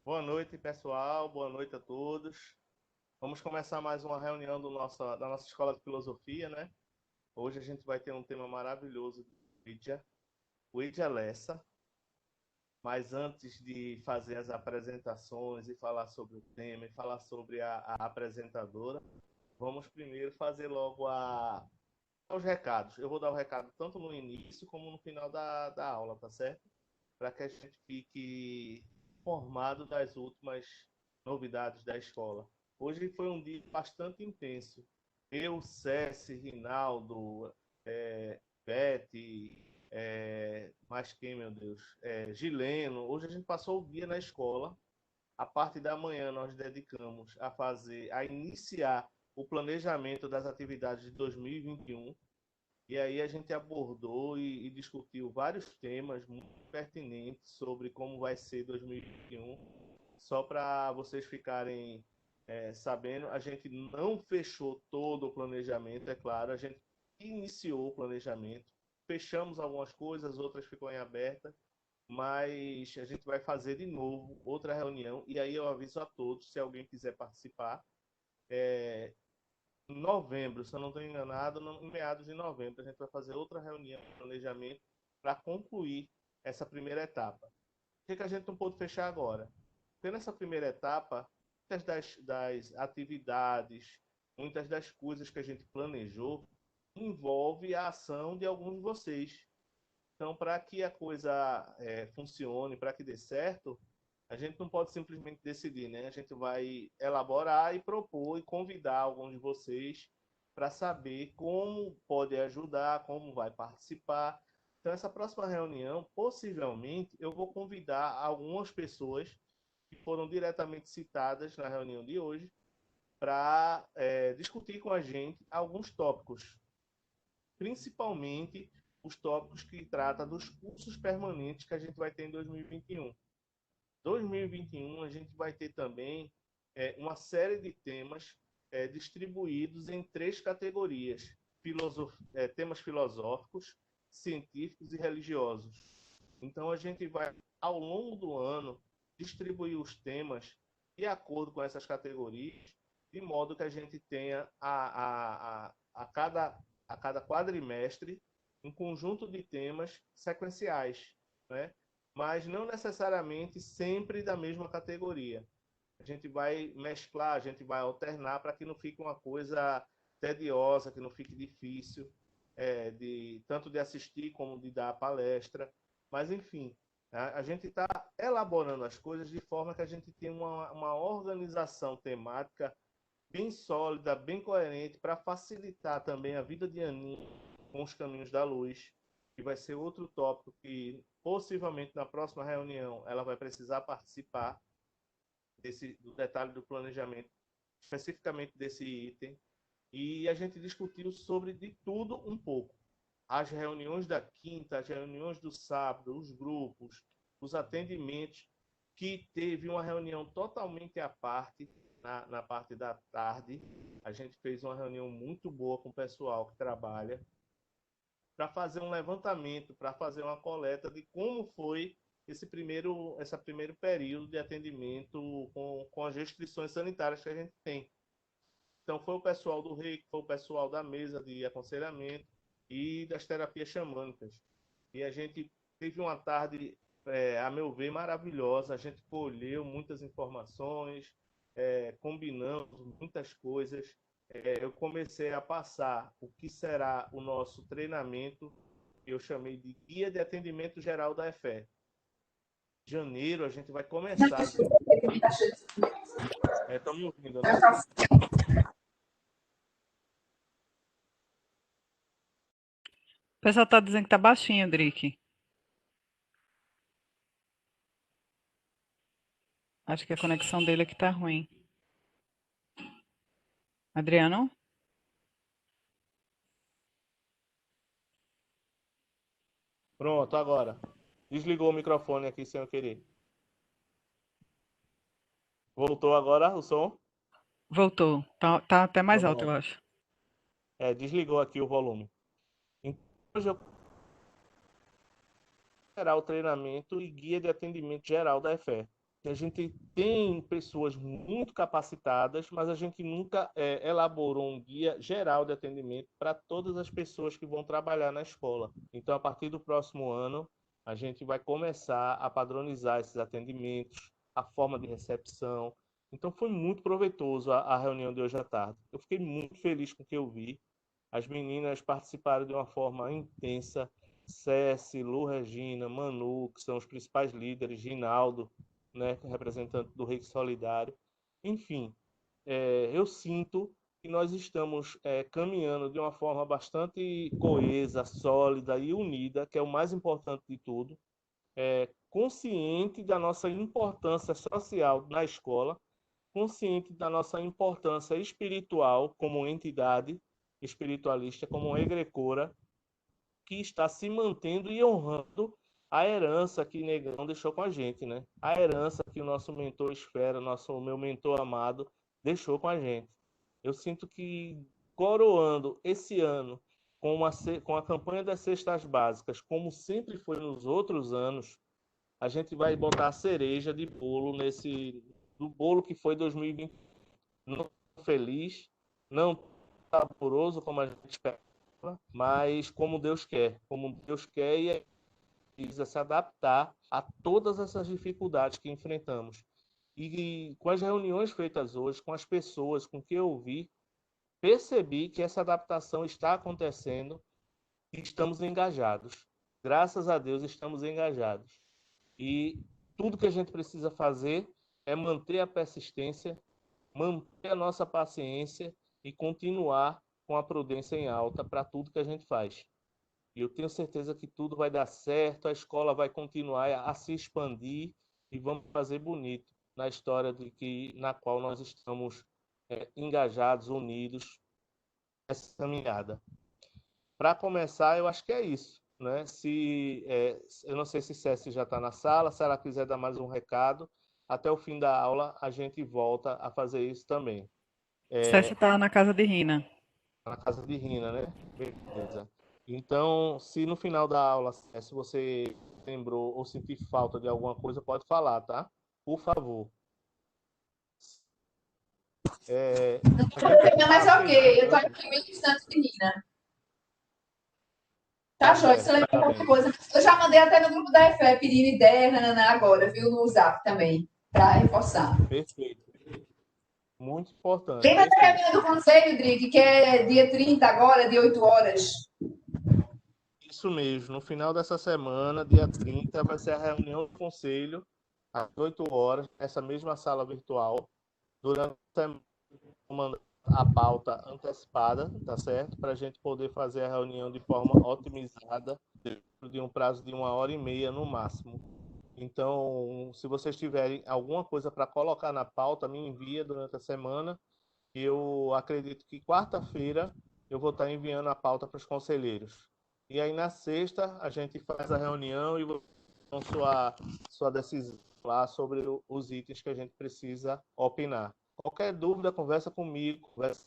Boa noite, pessoal. Boa noite a todos. Vamos começar mais uma reunião da nossa Escola de Filosofia, né? Hoje a gente vai ter um tema maravilhoso, o Idia Lessa. Mas antes de fazer as apresentações e falar sobre o tema e falar sobre a apresentadora, vamos primeiro fazer logo os recados. Eu vou dar o recado tanto no início como no final da aula, tá certo? Para que a gente fique informado das últimas novidades da escola. Hoje foi um dia bastante intenso. Eu, César, Rinaldo, Beth, mais quem, meu Deus? Gileno. Hoje a gente passou o dia na escola. A parte da manhã nós dedicamos a iniciar o planejamento das atividades de 2021. E aí a gente abordou e discutiu vários temas muito pertinentes sobre como vai ser 2021. Só para vocês ficarem sabendo, a gente não fechou todo o planejamento, é claro, a gente iniciou o planejamento, fechamos algumas coisas, outras ficam em aberta, mas a gente vai fazer de novo outra reunião, e aí eu aviso a todos, se alguém quiser participar, em novembro, se eu não estou enganado, em meados de novembro, a gente vai fazer outra reunião de planejamento para concluir essa primeira etapa. O que a gente não pôde fechar agora? Porque nessa primeira etapa, muitas das atividades, muitas das coisas que a gente planejou, envolve a ação de alguns de vocês. Então, para que a coisa funcione, para que dê certo, a gente não pode simplesmente decidir, né? A gente vai elaborar e propor e convidar alguns de vocês para saber como pode ajudar, como vai participar. Então, essa próxima reunião, possivelmente, eu vou convidar algumas pessoas que foram diretamente citadas na reunião de hoje para discutir com a gente alguns tópicos, principalmente os tópicos que tratam dos cursos permanentes que a gente vai ter em 2021. 2021 a gente vai ter também uma série de temas distribuídos em três categorias: temas filosóficos, científicos e religiosos. Então a gente vai, ao longo do ano, distribuir os temas de acordo com essas categorias, de modo que a gente tenha a cada quadrimestre um conjunto de temas sequenciais, né? Mas não necessariamente sempre da mesma categoria. A gente vai mesclar, a gente vai alternar para que não fique uma coisa tediosa, que não fique difícil tanto de assistir como de dar a palestra. Mas, enfim, a gente está elaborando as coisas de forma que a gente tenha uma organização temática bem sólida, bem coerente, para facilitar também a vida de Aninha com os caminhos da luz, que vai ser outro tópico que possivelmente na próxima reunião ela vai precisar participar do detalhe do planejamento, especificamente desse item. E a gente discutiu sobre de tudo um pouco. As reuniões da quinta, as reuniões do sábado, os grupos, os atendimentos, que teve uma reunião totalmente à parte, na parte da tarde. A gente fez uma reunião muito boa com o pessoal que trabalha, para fazer um levantamento, para fazer uma coleta de como foi esse primeiro período de atendimento com as restrições sanitárias que a gente tem. Então, foi o pessoal do REIC, foi o pessoal da mesa de aconselhamento e das terapias xamânicas. E a gente teve uma tarde, a meu ver, maravilhosa. A gente colheu muitas informações, combinamos muitas coisas. Eu comecei a passar o que será o nosso treinamento, que eu chamei de Guia de Atendimento Geral da EFE. Em janeiro, a gente vai começar. Estão me ouvindo, né? O pessoal tá dizendo que tá baixinho, Drick. Acho que a conexão dele aqui tá ruim. Adriano? Pronto, agora. Desligou o microfone aqui sem eu querer. Voltou agora o som? Voltou. Tá até mais alto, eu Pronto. acho. Desligou aqui o volume. Então, hoje eu será o treinamento e guia de atendimento geral da EFE. A gente tem pessoas muito capacitadas, mas a gente nunca elaborou um guia geral de atendimento para todas as pessoas que vão trabalhar na escola. Então, a partir do próximo ano, a gente vai começar a padronizar esses atendimentos, a forma de recepção. Então, foi muito proveitoso a reunião de hoje à tarde. Eu fiquei muito feliz com o que eu vi. As meninas participaram de uma forma intensa. Ceci, Lu Regina, Manu, que são os principais líderes, Ginaldo, né, representante do Reiki Solidário. Enfim, eu sinto que nós estamos caminhando de uma forma bastante coesa, sólida e unida, que é o mais importante de tudo, consciente da nossa importância social na escola, consciente da nossa importância espiritual como entidade espiritualista, como egregora, que está se mantendo e honrando a herança que Negrão deixou com a gente, né? A herança que o nosso mentor Esfera, meu mentor amado, deixou com a gente. Eu sinto que, coroando esse ano com a campanha das cestas básicas, como sempre foi nos outros anos, a gente vai botar a cereja de bolo do bolo que foi 2020. Não feliz, não saboroso como a gente espera, mas como Deus quer e precisa se adaptar a todas essas dificuldades que enfrentamos. E com as reuniões feitas hoje, com as pessoas, com o que eu ouvi, percebi que essa adaptação está acontecendo e estamos engajados. Graças a Deus estamos engajados. E tudo que a gente precisa fazer é manter a persistência, manter a nossa paciência e continuar com a prudência em alta para tudo que a gente faz. E eu tenho certeza que tudo vai dar certo, a escola vai continuar a se expandir e vamos fazer bonito na história na qual nós estamos engajados, unidos nessa caminhada. Para começar, eu acho que é isso. Né? Eu não sei se Céci já está na sala, se ela quiser dar mais um recado, até o fim da aula a gente volta a fazer isso também. Cécia tá na casa de Rina. Na casa de Rina, né? Beleza. Então, se no final da aula, se você lembrou ou sentir falta de alguma coisa, pode falar, tá? Por favor. Não, mas ok, eu tô aqui meio distante de Rina. Tá, Joyce, você lembra qualquer coisa? Eu já mandei até no grupo da EFE pedindo ideia, agora, viu? No WhatsApp também, para reforçar. Perfeito. Muito importante. Lembra da reunião do conselho, Drick, que é dia 30 agora, de 8 horas? Isso mesmo. No final dessa semana, dia 30, vai ser a reunião do conselho, às 8 horas, nessa mesma sala virtual. Durante a semana, a pauta antecipada, tá certo? Para a gente poder fazer a reunião de forma otimizada, dentro de um prazo de 1h30 no máximo. Então, se vocês tiverem alguma coisa para colocar na pauta, me envia durante a semana. Eu acredito que quarta-feira eu vou estar enviando a pauta para os conselheiros. E aí, na sexta, a gente faz a reunião e vou com sua decisão lá sobre os itens que a gente precisa opinar. Qualquer dúvida, conversa comigo, conversa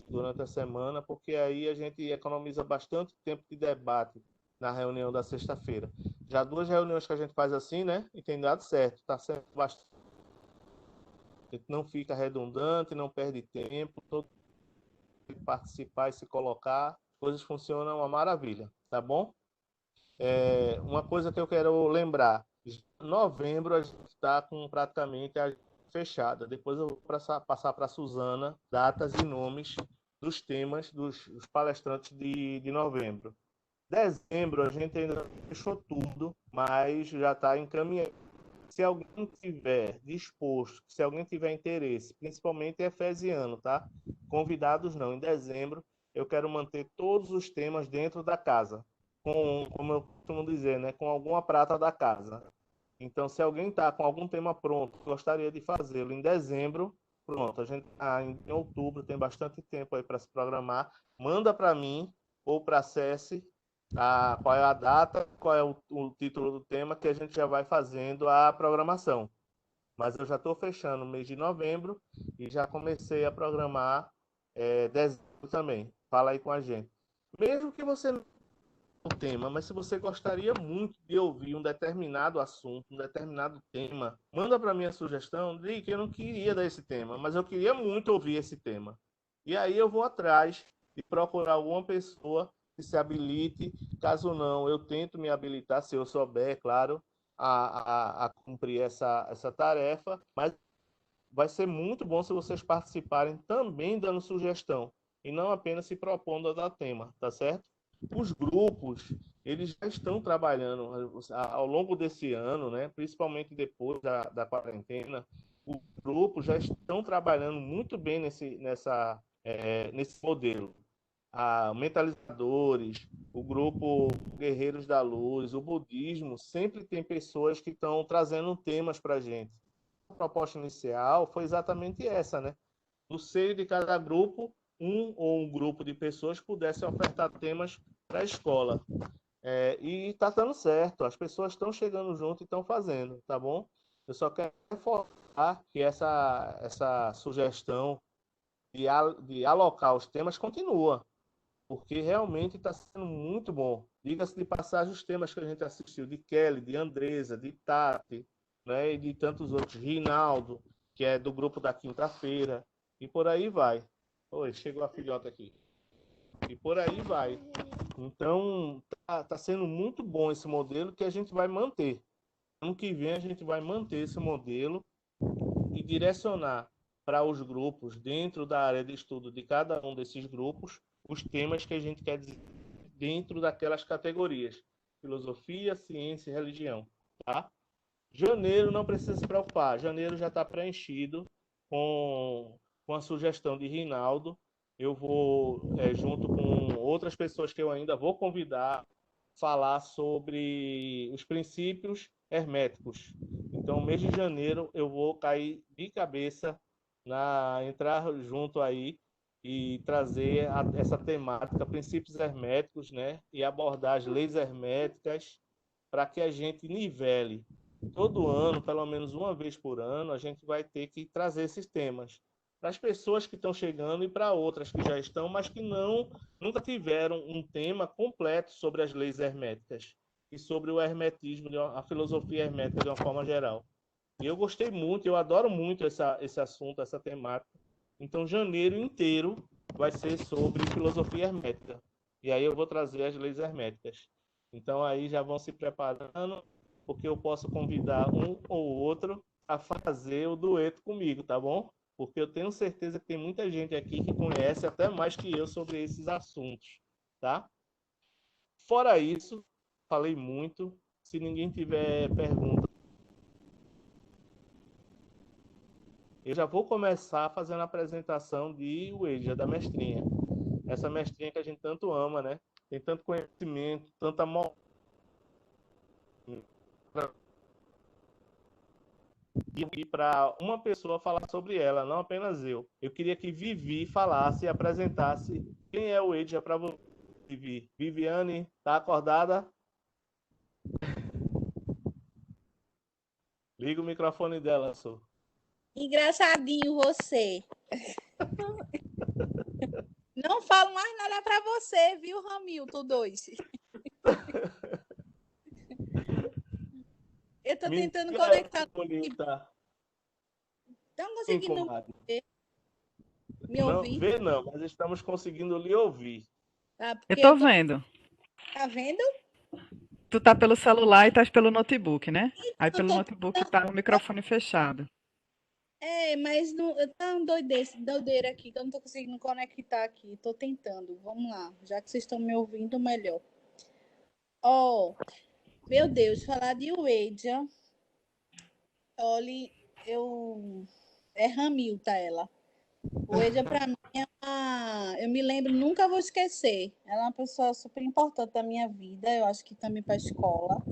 durante a semana, porque aí a gente economiza bastante tempo de debate na reunião da sexta-feira. Já 2 reuniões que a gente faz assim, né? E tem dado certo. Está sendo bastante. A gente não fica redundante, não perde tempo, todo mundo participar e se colocar, as coisas funcionam uma maravilha, tá bom? Uma coisa que eu quero lembrar, em novembro a gente está com praticamente a fechada. Depois eu vou passar para a Suzana datas e nomes dos temas dos palestrantes de novembro. Dezembro a gente ainda não fechou tudo, mas já está encaminhado. Se alguém tiver disposto, se alguém tiver interesse, principalmente efesiano, tá? Convidados não. Em dezembro eu quero manter todos os temas dentro da casa, como eu costumo dizer, né? Com alguma prata da casa. Então, se alguém está com algum tema pronto, gostaria de fazê-lo em dezembro, pronto. A gente em outubro tem bastante tempo aí para se programar. Manda para mim ou para a Ceci qual é a data, qual é o título do tema, que a gente já vai fazendo a programação. Mas eu já estou fechando o mês de novembro e já comecei a programar dezembro também. Fala aí com a gente. Mesmo que você não o tema, mas se você gostaria muito de ouvir um determinado assunto, um determinado tema, manda para mim a sugestão de que eu não queria dar esse tema, mas eu queria muito ouvir esse tema. E aí eu vou atrás de procurar alguma pessoa que se habilite. Caso não, eu tento me habilitar, se eu souber, claro, a cumprir essa tarefa, mas vai ser muito bom se vocês participarem também dando sugestão e não apenas se propondo a dar tema, tá certo? Os grupos, eles já estão trabalhando ao longo desse ano, né? Principalmente depois da quarentena, os grupos já estão trabalhando muito bem nesse modelo. Mentalizadores, o grupo Guerreiros da Luz, o budismo, sempre tem pessoas que estão trazendo temas para a gente. A proposta inicial foi exatamente essa, né? No seio de cada grupo, um grupo de pessoas pudesse ofertar temas para a escola. E está dando certo, as pessoas estão chegando junto e estão fazendo, tá bom? Eu só quero reforçar que essa sugestão de alocar os temas continua, porque realmente está sendo muito bom. Diga-se de passagem, os temas que a gente assistiu, de Kelly, de Andresa, de Tati, né, e de tantos outros, Rinaldo, que é do grupo da quinta-feira, e por aí vai. Oi, chegou a filhota aqui. E por aí vai. Então, tá sendo muito bom esse modelo que a gente vai manter. Ano que vem a gente vai manter esse modelo e direcionar para os grupos, dentro da área de estudo de cada um desses grupos, os temas que a gente quer dizer dentro daquelas categorias: filosofia, ciência e religião. Tá? Janeiro não precisa se preocupar, janeiro já está preenchido com a sugestão de Rinaldo. Eu vou, junto com outras pessoas que eu ainda vou convidar, falar sobre os princípios herméticos. Então, mês de janeiro, eu vou cair de cabeça entrar junto aí e trazer essa temática, princípios herméticos, né? E abordar as leis herméticas para que a gente nivele. Todo ano, pelo menos uma vez por ano, a gente vai ter que trazer esses temas para as pessoas que estão chegando e para outras que já estão, mas que nunca tiveram um tema completo sobre as leis herméticas e sobre o hermetismo, a filosofia hermética de uma forma geral. E eu gostei muito, eu adoro muito esse assunto, essa temática. Então, janeiro inteiro vai ser sobre filosofia hermética. E aí eu vou trazer as leis herméticas. Então, aí já vão se preparando, porque eu posso convidar um ou outro a fazer o dueto comigo, tá bom? Porque eu tenho certeza que tem muita gente aqui que conhece até mais que eu sobre esses assuntos, tá? Fora isso, falei muito. Se ninguém tiver pergunta, eu já vou começar fazendo a apresentação de Ueja, da mestrinha. Essa mestrinha que a gente tanto ama, né? Tem tanto conhecimento, tanta e para uma pessoa falar sobre ela, não apenas eu. Eu queria que Vivi falasse e apresentasse quem é o Edja para você, Vivi. Viviane, tá acordada? Liga o microfone dela, Su. Engraçadinho você. Não falo mais nada para você, viu, Ramilton 2? Eu tô tentando conectar. Estão conseguindo me ouvir? Não, ver não, mas estamos conseguindo lhe ouvir. Eu tô vendo. Tá vendo? Tu tá pelo celular e tá pelo notebook, né? Aí pelo notebook tá o microfone fechado. Mas não, tá um doideira aqui, que eu não tô conseguindo conectar aqui. Tô tentando. Vamos lá. Já que vocês estão me ouvindo, melhor. Meu Deus, falar de Uedia. Olha, é Ramilta ela. Uedia para mim eu me lembro, nunca vou esquecer. Ela é uma pessoa super importante da minha vida, eu acho que também para a escola.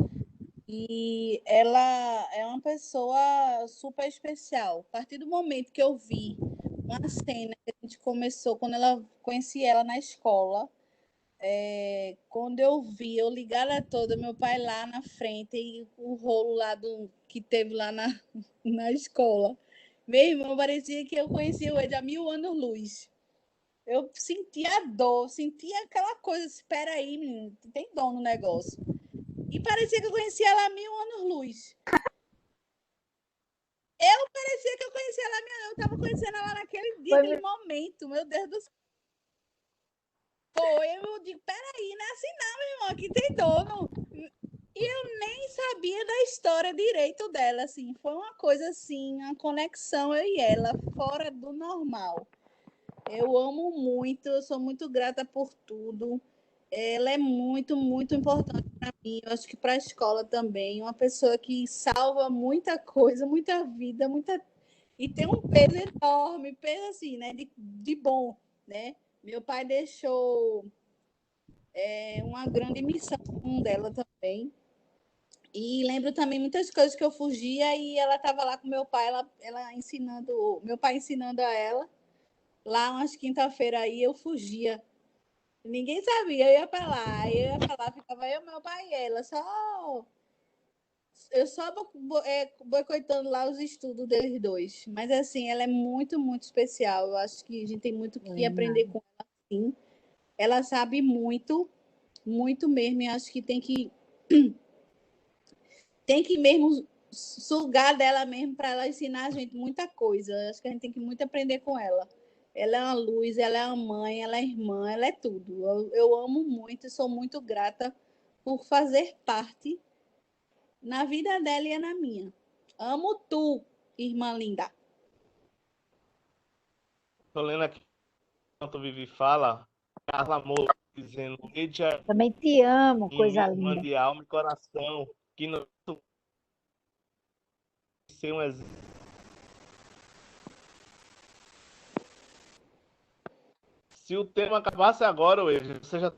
E ela é uma pessoa super especial. A partir do momento que eu vi uma cena que a gente começou, quando ela conheci ela na escola, quando eu vi, eu ligada toda, meu pai lá na frente e o rolo lá que teve lá na escola. Meu irmão, parecia que eu conhecia ele há 1000 anos luz. Eu sentia dor, sentia aquela coisa, espera aí, menino, tem dor no negócio. E parecia que eu conhecia ela há 1000 anos-luz. Parecia que eu conhecia ela, eu estava conhecendo ela naquele dia, aquele momento, meu Deus do céu. Foi, eu digo, peraí, não é assim não, meu irmão, aqui tem dor. Não. E eu nem sabia da história direito dela, assim, foi uma coisa assim, uma conexão eu e ela, fora do normal. Eu amo muito, eu sou muito grata por tudo. Ela é muito, muito importante para mim, eu acho que para a escola também, uma pessoa que salva muita coisa, muita vida, muita... E tem um peso enorme, peso assim, né, de bom, né? Meu pai deixou uma grande missão dela também. E lembro também muitas coisas que eu fugia e ela estava lá com meu pai, ela ensinando, meu pai ensinando a ela. Lá umas quinta-feira aí eu fugia. Ninguém sabia, eu ia para lá, ficava eu, meu pai e ela, eu só boicotando lá os estudos deles dois. Mas assim, ela é muito, muito especial. Eu acho que a gente tem muito que aprender com ela, sim. Ela sabe muito, muito mesmo, e acho que tem que mesmo sugar dela mesmo para ela ensinar a gente muita coisa. Acho que a gente tem que muito aprender com ela. Ela é uma luz, ela é uma mãe, ela é irmã, ela é tudo. Eu amo muito e sou muito grata por fazer parte na vida dela e na minha. Amo tu, irmã linda. Tô lendo aqui enquanto o Vivi fala, Carla Moura dizendo: Edia, Também te amo, minha coisa irmã linda. de alma e coração, que não ser um exemplo. Se o tema acabasse agora, você já.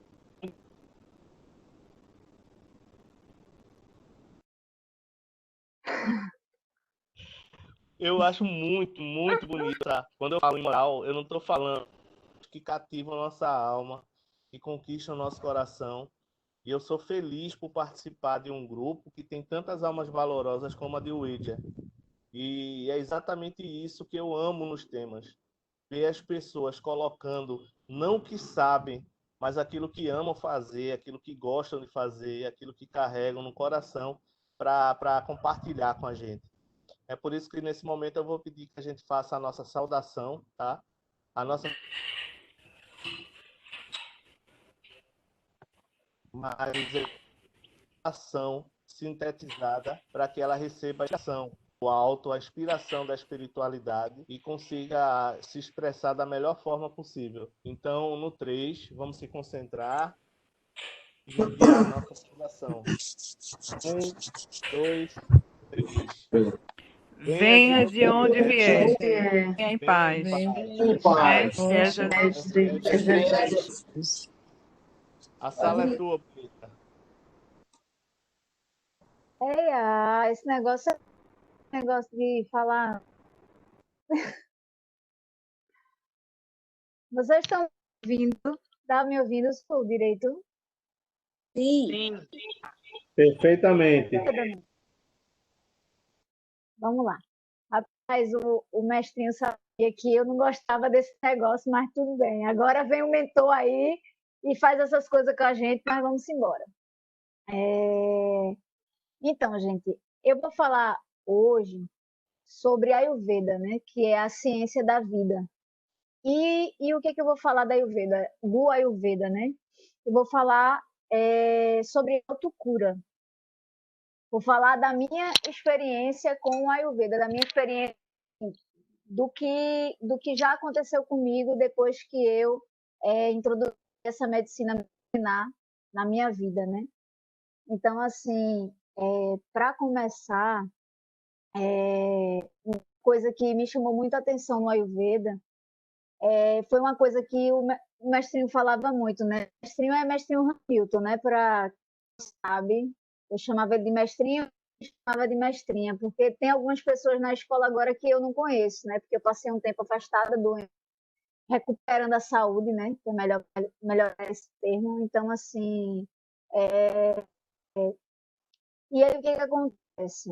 Eu acho muito, muito bonito. Tá? Quando eu falo em moral, eu não estou falando que cativam a nossa alma, que conquistam o nosso coração. E eu sou feliz por participar de um grupo que tem tantas almas valorosas como a de Wedia. E é exatamente isso que eu amo nos temas. Ver as pessoas colocando não o que sabem, mas aquilo que amam fazer, aquilo que gostam de fazer, aquilo que carregam no coração para compartilhar com a gente. É por isso que nesse momento eu vou pedir que a gente faça a nossa saudação, tá? A nossa ação sintetizada para que ela receba a inspiração, o alto, a inspiração da espiritualidade e consiga se expressar da melhor forma possível. Então, no 3, vamos se concentrar e enviar a nossa saudação. 1, 2, 3. Venha de onde vier, venha em Venha em paz. paz. Mestre é Jesus. A sala é tua, bonita. Esse negócio de falar. Vocês estão ouvindo? Tá me ouvindo? Sou direito? Sim. Perfeitamente. Vamos lá. Rapaz, o mestrinho sabia que eu não gostava desse negócio, mas tudo bem. Agora vem o mentor aí e faz essas coisas com a gente, mas vamos embora. Então, gente, eu vou falar hoje sobre a Ayurveda, né? Que é a ciência da vida. E o que eu vou falar da Ayurveda? Do Ayurveda, né? Eu vou falar sobre autocura. Vou falar da minha experiência com o Ayurveda, da minha experiência do que já aconteceu comigo depois que eu introduzi essa medicina na minha vida, né? Então, assim, para começar, uma coisa que me chamou muito a atenção no Ayurveda foi uma coisa que o mestrinho falava muito, né? O mestrinho é mestrinho Hamilton, né? Para quem sabe, eu chamava ele de mestrinho, eu chamava de mestrinha, porque tem algumas pessoas na escola agora que eu não conheço, né? Porque eu passei um tempo afastada recuperando a saúde, né? Que é melhor esse termo. Então, assim, e aí o que acontece?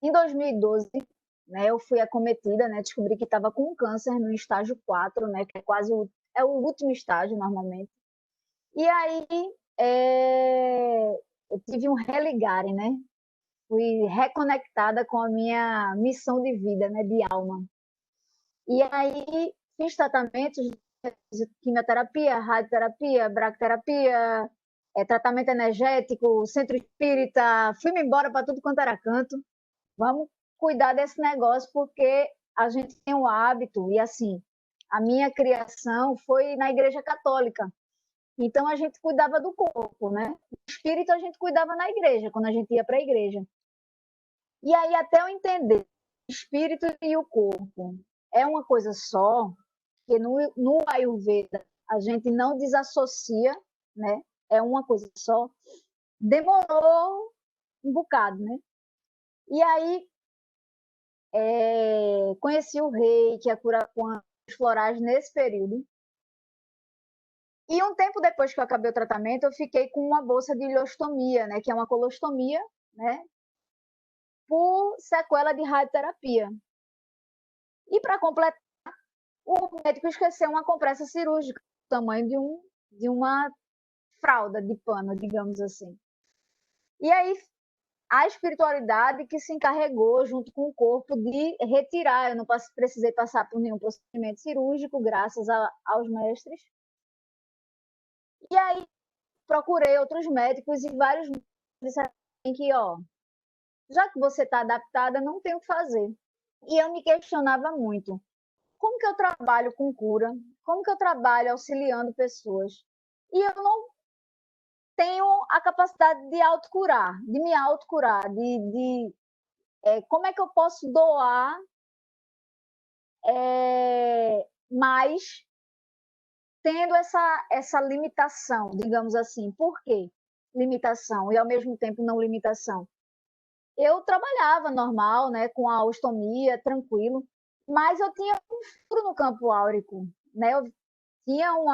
Em 2012, né? Eu fui acometida, né? Descobri que estava com câncer no estágio 4, né? Que é quase o último estágio, normalmente. E aí, eu tive um religare, né? Fui reconectada com a minha missão de vida, né? De alma. E aí, fiz tratamentos de quimioterapia, radioterapia, braquiterapia, tratamento energético, centro espírita, fui-me embora para tudo quanto era canto. Vamos cuidar desse negócio, porque a gente tem um hábito, e assim, a minha criação foi na igreja católica. Então a gente cuidava do corpo, né? O espírito a gente cuidava na igreja, quando a gente ia para a igreja. E aí, até eu entender o espírito e o corpo é uma coisa só, que no Ayurveda a gente não desassocia, né? É uma coisa só. Demorou um bocado, né? E aí, conheci o reiki, a cura com as florais nesse período. E um tempo depois que eu acabei o tratamento, eu fiquei com uma bolsa de ileostomia, né? Que é uma colostomia, né? Por sequela de radioterapia. E para completar, o médico esqueceu uma compressa cirúrgica, do tamanho de uma fralda de pano, digamos assim. E aí, a espiritualidade que se encarregou, junto com o corpo, de retirar. Eu não precisei passar por nenhum procedimento cirúrgico, graças aos mestres. E aí, procurei outros médicos e vários disseram que, ó, já que você está adaptada, não tem o que fazer. E eu me questionava muito. Como que eu trabalho com cura? Como que eu trabalho auxiliando pessoas? E eu não tenho a capacidade de autocurar, de me autocurar, como é que eu posso doar mais tendo essa limitação, digamos assim. Por quê? Limitação e ao mesmo tempo não limitação. Eu trabalhava normal, né, com a ostomia, tranquilo, mas eu tinha um furo no campo áurico, né? Eu tinha um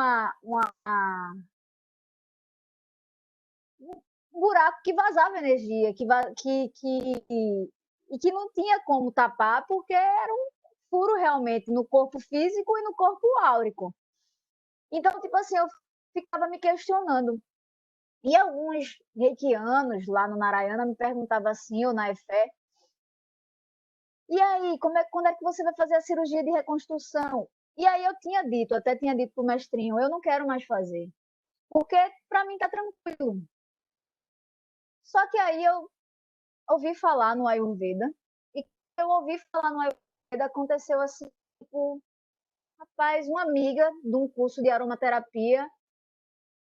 buraco que vazava energia, e que não tinha como tapar, porque era um furo realmente no corpo físico e no corpo áurico. Então, tipo assim, eu ficava me questionando. E alguns reikianos lá no Narayana me perguntavam assim, ou na Efé, e aí, quando é que você vai fazer a cirurgia de reconstrução? E aí eu até tinha dito pro mestrinho, eu não quero mais fazer, porque para mim tá tranquilo. Só que aí eu ouvi falar no Ayurveda, e eu ouvi falar no Ayurveda, aconteceu assim, tipo, rapaz, uma amiga de um curso de aromaterapia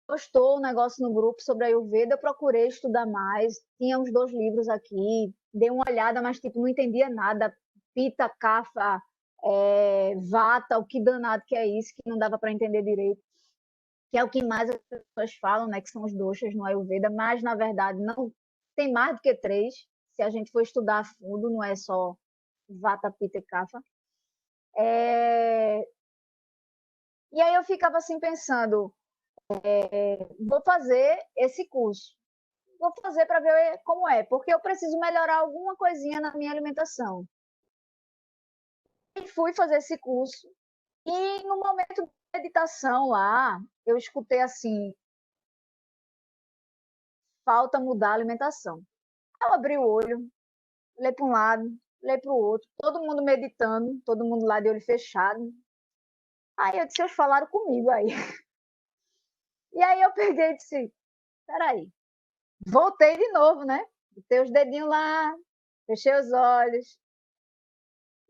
postou um negócio no grupo sobre a Ayurveda, eu procurei estudar mais, tinha uns 2 livros aqui, dei uma olhada, mas tipo, não entendia nada, Pitta, Kapha, Vata, o que danado que é isso, que não dava para entender direito, que é o que mais as pessoas falam, né, que são os doshas no Ayurveda, mas na verdade não tem mais do que 3, se a gente for estudar a fundo, não é só Vata, Pitta e Kapha. E aí eu ficava assim pensando, vou fazer esse curso. Vou fazer para ver como é, porque eu preciso melhorar alguma coisinha na minha alimentação. E fui fazer esse curso. E no momento de meditação lá, eu escutei assim: falta mudar a alimentação. Eu abri o olho, olhei para um lado, olhei para o outro, todo mundo meditando, todo mundo lá de olho fechado. Aí eu disse: eles falaram comigo aí. E aí eu peguei e disse: peraí. Voltei de novo, né? Botei os dedinhos lá, fechei os olhos.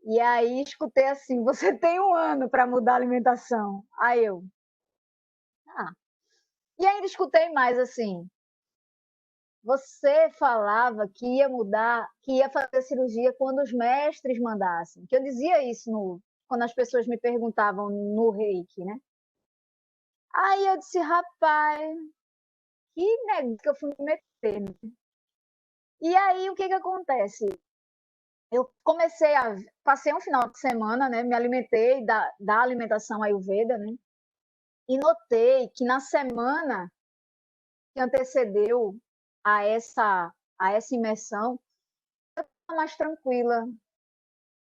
E aí escutei assim: você tem 1 ano para mudar a alimentação. Aí eu. Ah. E ainda escutei mais assim: você falava que ia mudar, que ia fazer cirurgia quando os mestres mandassem. Que eu dizia isso quando as pessoas me perguntavam no reiki, né? Aí eu disse: rapaz, que negócio que eu fui me meter. E aí o que acontece? Eu passei um final de semana, né? Me alimentei da alimentação Ayurveda, né? E notei que na semana que antecedeu a essa imersão, eu estava mais tranquila,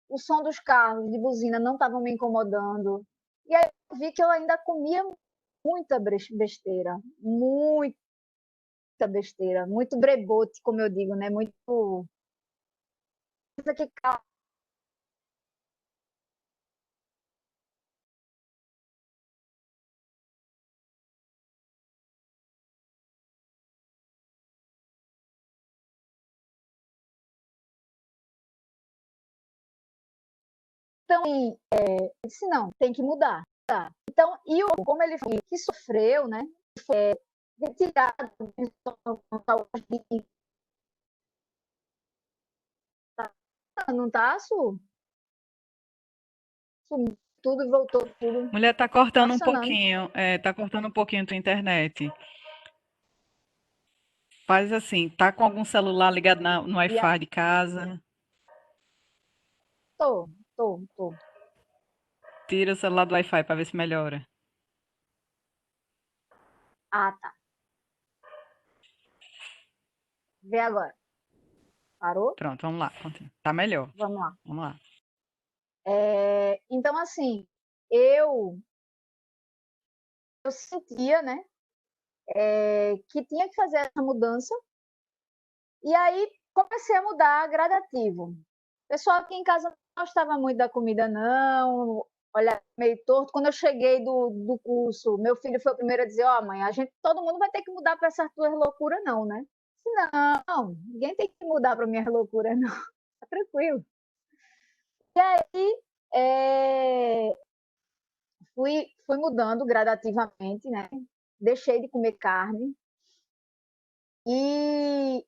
o som dos carros de buzina não estavam me incomodando. E aí eu vi que eu ainda comia muita besteira, muito brebote, como eu digo, né? Muito coisa que então, eu disse, não, tem que mudar. Tá. Então, e como ele foi que sofreu, né? Foi retirado não tá, Su? Tudo e voltou tudo. Mulher, tá cortando um Funcionando. pouquinho, tá cortando um pouquinho tua internet. Faz assim, tá com algum celular ligado no E a... Wi-Fi de casa? Tô. Tira o celular do Wi-Fi para ver se melhora. Ah, tá. Vê agora. Parou? Pronto, vamos lá. Continua. Tá melhor. Vamos lá. Vamos lá. Então, assim, eu sentia, né, que tinha que fazer essa mudança. E aí comecei a mudar gradativo. O pessoal aqui em casa não gostava muito da comida, não. Olha, meio torto. Quando eu cheguei do curso, meu filho foi o primeiro a dizer: Ó, mãe, todo mundo vai ter que mudar para essas tuas loucuras, não, né? Não, ninguém tem que mudar para minhas loucuras, não. Tá tranquilo. E aí, fui mudando gradativamente, né? Deixei de comer carne e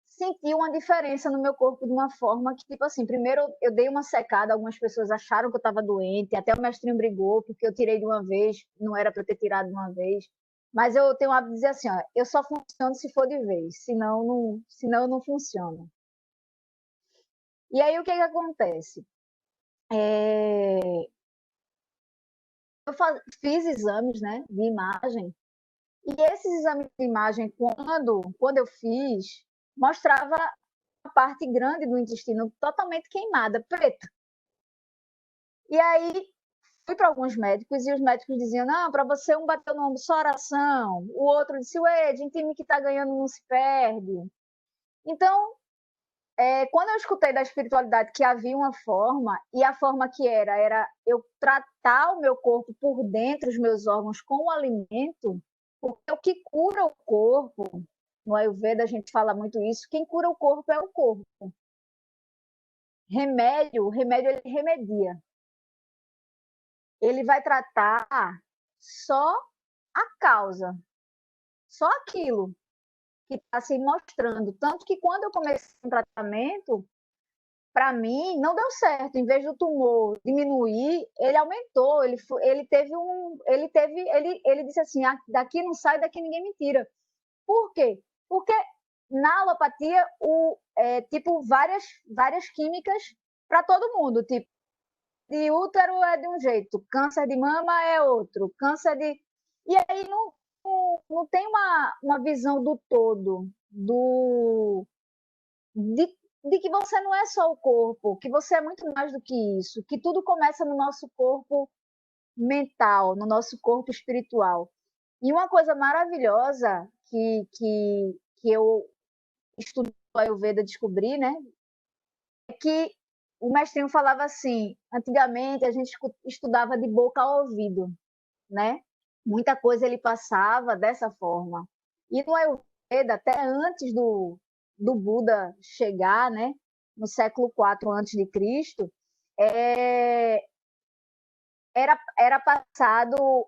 senti uma diferença no meu corpo de uma forma que, tipo assim, primeiro eu dei uma secada, algumas pessoas acharam que eu estava doente, até o mestrinho brigou, porque eu tirei de uma vez, não era para eu ter tirado de uma vez. Mas eu tenho o hábito de dizer assim, ó, eu só funciono se for de vez, senão eu não funciono. E aí o que acontece? Eu fiz exames, né, de imagem, e esses exames de imagem, quando eu fiz, mostrava uma parte grande do intestino totalmente queimada, preta. E aí fui para alguns médicos e os médicos diziam: não, para você um bateu no ombro só oração, o outro disse: ué, de time que está ganhando não se perde. Então, quando eu escutei da espiritualidade que havia uma forma, e a forma que era eu tratar o meu corpo por dentro, os meus órgãos, com o alimento, porque o que cura o corpo, no Ayurveda a gente fala muito isso, quem cura o corpo é o corpo. O remédio ele remedia. Ele vai tratar só a causa, só aquilo que está se mostrando. Tanto que quando eu comecei o tratamento, para mim não deu certo. Em vez do tumor diminuir, ele aumentou. Ele disse assim: daqui não sai, daqui ninguém me tira. Por quê? Porque na alopatia, tipo várias químicas para todo mundo, tipo de útero é de um jeito, câncer de mama é outro, câncer de. E aí não tem uma visão do todo, de, de que você não é só o corpo, que você é muito mais do que isso, que tudo começa no nosso corpo mental, no nosso corpo espiritual. E uma coisa maravilhosa que eu estudando a Ayurveda descobri, né, é que o mestrinho falava assim, antigamente a gente estudava de boca a ouvido, né? Muita coisa ele passava dessa forma. E no Ayurveda, até antes do Buda chegar, né? No século IV antes de Cristo, era passado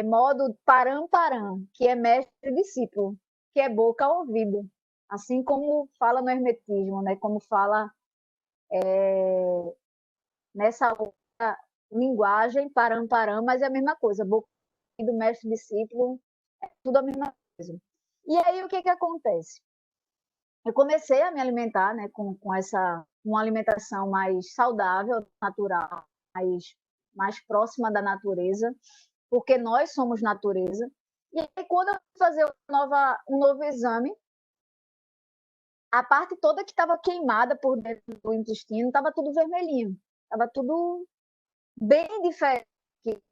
modo param, que é mestre-discípulo, que é boca a ouvido. Assim como fala no hermetismo, né? Como fala nessa outra linguagem, param, mas é a mesma coisa, boca do mestre discípulo, é tudo a mesma coisa. E aí o que acontece? Eu comecei a me alimentar, né, com uma alimentação mais saudável, natural, mais próxima da natureza, porque nós somos natureza. E aí quando eu fui fazer um novo exame, a parte toda que estava queimada por dentro do intestino estava tudo vermelhinho. Estava tudo bem diferente.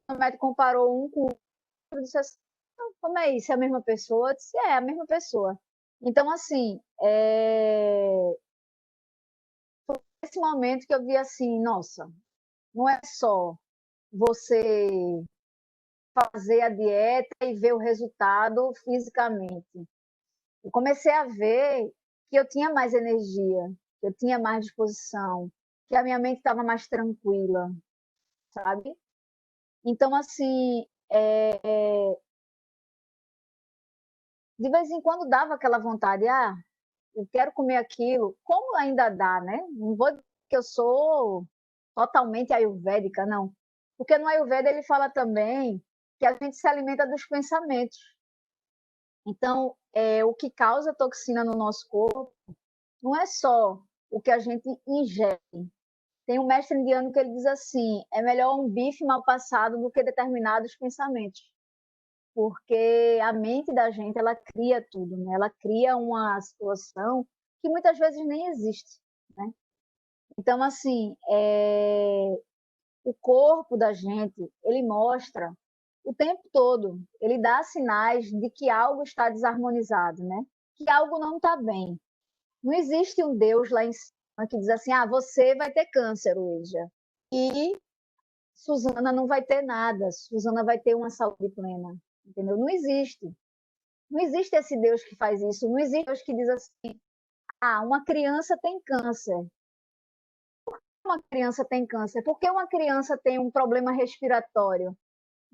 O médico comparou um com o outro e disse assim, como é isso? É a mesma pessoa? Eu disse, é a mesma pessoa. Então, assim, esse momento que eu vi assim, nossa, não é só você fazer a dieta e ver o resultado fisicamente. Eu comecei a ver que eu tinha mais energia, que eu tinha mais disposição, que a minha mente estava mais tranquila, sabe? Então, assim, de vez em quando dava aquela vontade, eu quero comer aquilo, como ainda dá, né? Não vou dizer que eu sou totalmente ayurvédica, não. Porque no Ayurveda ele fala também que a gente se alimenta dos pensamentos. Então, o que causa toxina no nosso corpo não é só o que a gente ingere. Tem um mestre indiano que ele diz assim, é melhor um bife mal passado do que determinados pensamentos. Porque a mente da gente, ela cria tudo, né? Ela cria uma situação que muitas vezes nem existe, né? Então, assim, o corpo da gente, ele mostra o tempo todo, ele dá sinais de que algo está desarmonizado, né? Que algo não está bem. Não existe um Deus lá em cima que diz assim, você vai ter câncer, Luísa, e Suzana não vai ter nada, Suzana vai ter uma saúde plena, entendeu? Não existe. Não existe esse Deus que faz isso, não existe Deus que diz assim, uma criança tem câncer. Por que uma criança tem câncer? Porque uma criança tem um problema respiratório,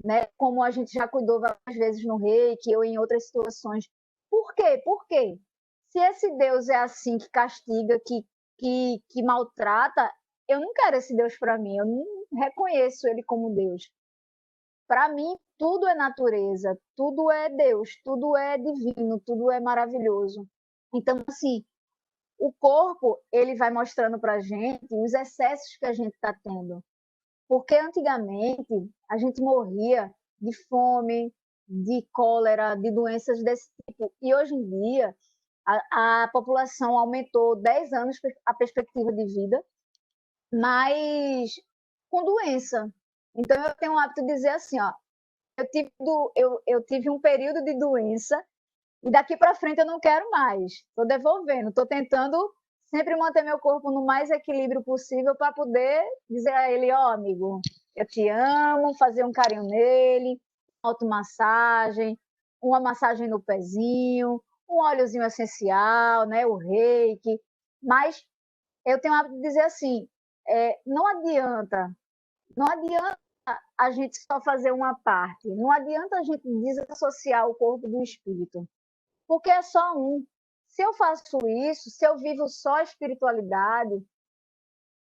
né? Como a gente já cuidou várias vezes no Reiki ou em outras situações. Por quê? Por quê? Se esse Deus é assim, que castiga, que maltrata, eu não quero esse Deus para mim, eu não reconheço ele como Deus. Para mim, tudo é natureza, tudo é Deus, tudo é divino, tudo é maravilhoso. Então, assim, o corpo, ele vai mostrando para a gente os excessos que a gente está tendo. Porque antigamente a gente morria de fome, de cólera, de doenças desse tipo. E hoje em dia a população aumentou 10 anos a perspectiva de vida, mas com doença. Então eu tenho o hábito de dizer assim, eu tive um período de doença e daqui para frente eu não quero mais. Estou devolvendo, estou tentando sempre manter meu corpo no mais equilíbrio possível para poder dizer a ele, amigo, eu te amo, fazer um carinho nele, automassagem, uma massagem no pezinho, um óleozinho essencial, né, o reiki. Mas eu tenho o hábito de dizer assim, não adianta a gente só fazer uma parte, não adianta a gente desassociar o corpo do espírito, porque é só um. Se eu faço isso, se eu vivo só a espiritualidade,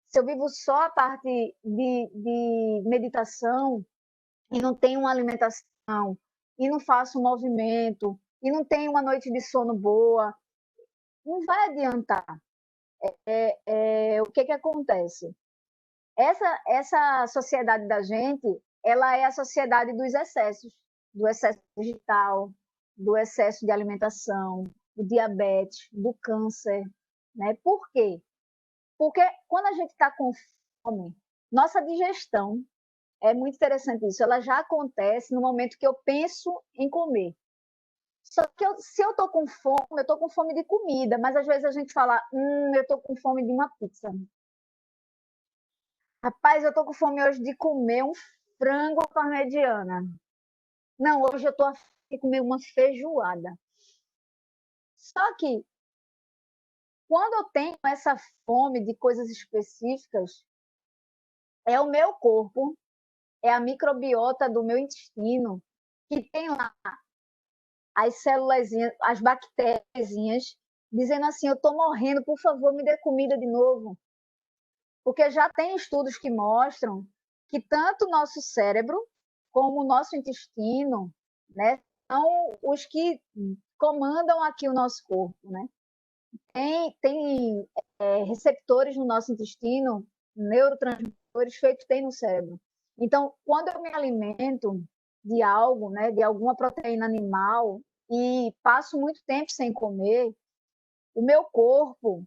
se eu vivo só a parte de meditação e não tenho uma alimentação, e não faço um movimento, e não tenho uma noite de sono boa, não vai adiantar. O que acontece? Essa sociedade da gente, ela é a sociedade dos excessos, do excesso digital, do excesso de alimentação, do diabetes, do câncer, né? Por quê? Porque quando a gente está com fome, nossa digestão, é muito interessante isso, ela já acontece no momento que eu penso em comer. Só que se eu estou com fome, eu estou com fome de comida, mas às vezes a gente fala, eu estou com fome de uma pizza. Rapaz, eu estou com fome hoje de comer um frango parmegiana. Não, hoje eu estou a fim de comer uma feijoada. Só que quando eu tenho essa fome de coisas específicas, é o meu corpo, é a microbiota do meu intestino que tem lá as células, as bactérias, dizendo assim, eu estou morrendo, por favor, me dê comida de novo. Porque já tem estudos que mostram que tanto o nosso cérebro como o nosso intestino, né, são os que comandam aqui o nosso corpo, né? Tem receptores no nosso intestino, neurotransmissores feitos tem no cérebro. Então, quando eu me alimento de algo, né, de alguma proteína animal e passo muito tempo sem comer, o meu corpo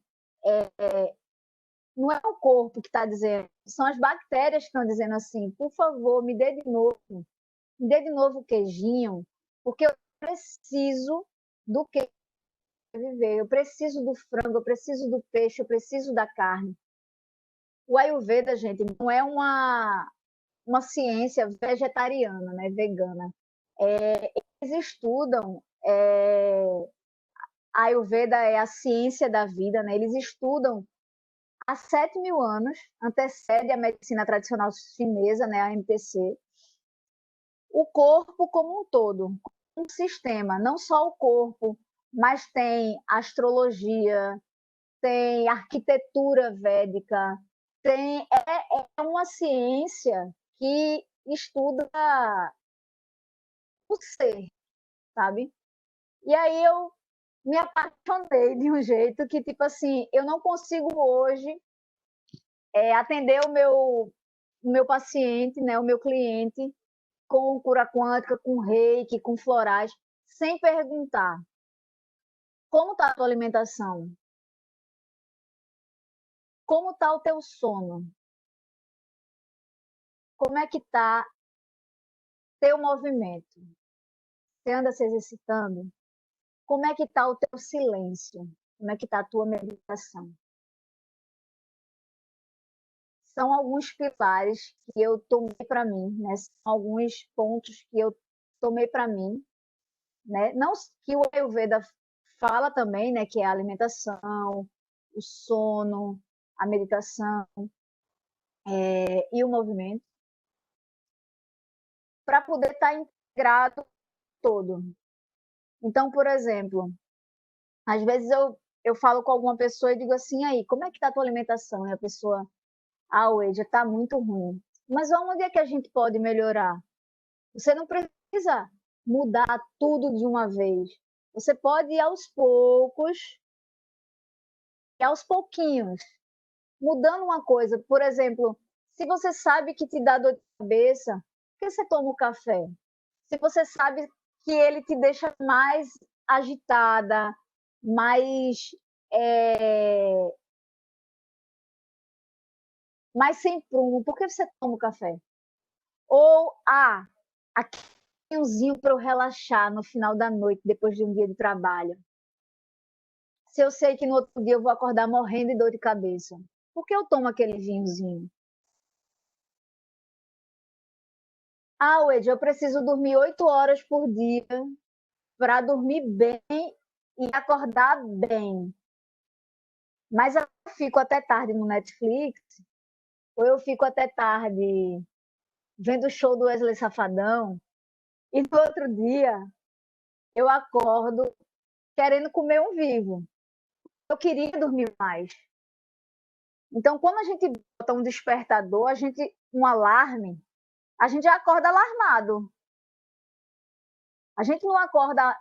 não é o corpo que está dizendo, são as bactérias que estão dizendo assim, por favor, me dê de novo o queijinho, porque eu preciso do queijo para viver, eu preciso do frango, eu preciso do peixe, eu preciso da carne. O Ayurveda, gente, não é uma ciência vegetariana, né, vegana. Eles estudam, a Ayurveda é a ciência da vida, né? Eles estudam há 7.000 anos, antecede a medicina tradicional chinesa, né, a MTC, o corpo como um todo, um sistema, não só o corpo, mas tem astrologia, tem arquitetura védica, é uma ciência que estuda o ser, sabe? E aí eu me apaixonei de um jeito que, tipo assim, eu não consigo hoje atender o meu paciente, né, o meu cliente, com cura quântica, com reiki, com florais, sem perguntar como está a tua alimentação, como está o teu sono, como é que está teu movimento, você anda se exercitando, como é que está o teu silêncio, como é que está a tua meditação. São alguns pilares que eu tomei para mim, né? São alguns pontos que eu tomei para mim, né? Não que o Ayurveda fala também, né? Que é a alimentação, o sono, a meditação e o movimento, para poder estar integrado todo. Então, por exemplo, às vezes eu falo com alguma pessoa e digo assim, aí, como é que está a tua alimentação? E a pessoa, Wade, está muito ruim. Mas onde é que a gente pode melhorar? Você não precisa mudar tudo de uma vez. Você pode ir aos poucos, e aos pouquinhos, mudando uma coisa. Por exemplo, se você sabe que te dá dor de cabeça, por que você toma o café? Se você sabe que ele te deixa mais agitada, mais, mais sem prumo, por que você toma o café? Ou, aqui vinhozinho para eu relaxar no final da noite, depois de um dia de trabalho. Se eu sei que no outro dia eu vou acordar morrendo de dor de cabeça, por que eu tomo aquele vinhozinho? Wade, eu preciso dormir 8 horas por dia para dormir bem e acordar bem. Mas eu fico até tarde no Netflix, ou eu fico até tarde vendo o show do Wesley Safadão, e no outro dia eu acordo querendo comer um vivo. Eu queria dormir mais. Então, quando a gente bota um despertador, um alarme, a gente já acorda alarmado. A gente não acorda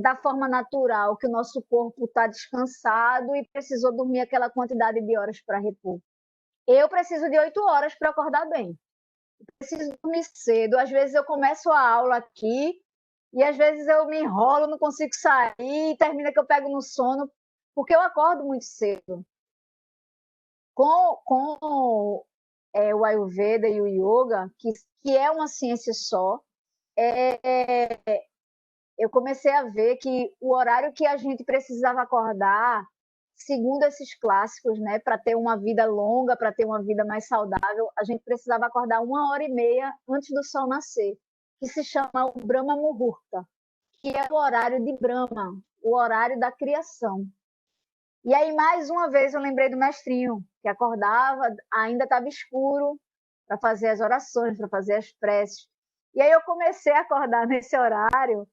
da forma natural, que o nosso corpo está descansado e precisou dormir aquela quantidade de horas para repor. Eu preciso de 8 horas para acordar bem. Eu preciso dormir cedo. Às vezes eu começo a aula aqui e às vezes eu me enrolo, não consigo sair, e termina que eu pego no sono, porque eu acordo muito cedo. Com o Ayurveda e o Yoga, que é uma ciência só, eu comecei a ver que o horário que a gente precisava acordar, segundo esses clássicos, né, para ter uma vida longa, para ter uma vida mais saudável, a gente precisava acordar 1h30 antes do sol nascer, que se chama o Brahma Muhurta, que é o horário de Brahma, o horário da criação. E aí, mais uma vez, eu lembrei do mestrinho, que acordava, ainda estava escuro, para fazer as orações, para fazer as preces. E aí eu comecei a acordar nesse horário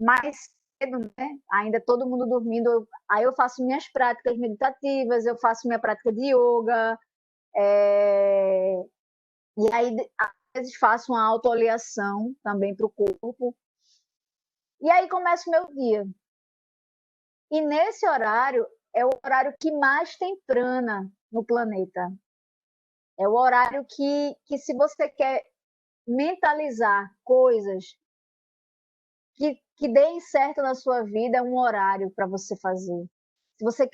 mais cedo, né? Ainda todo mundo dormindo. Aí eu faço minhas práticas meditativas, eu faço minha prática de yoga, e aí às vezes faço uma autoavaliação também para o corpo. E aí começa o meu dia. E nesse horário é o horário que mais tem prana no planeta. É o horário que se você quer mentalizar coisas que deem certo na sua vida, é um horário para você fazer. Se você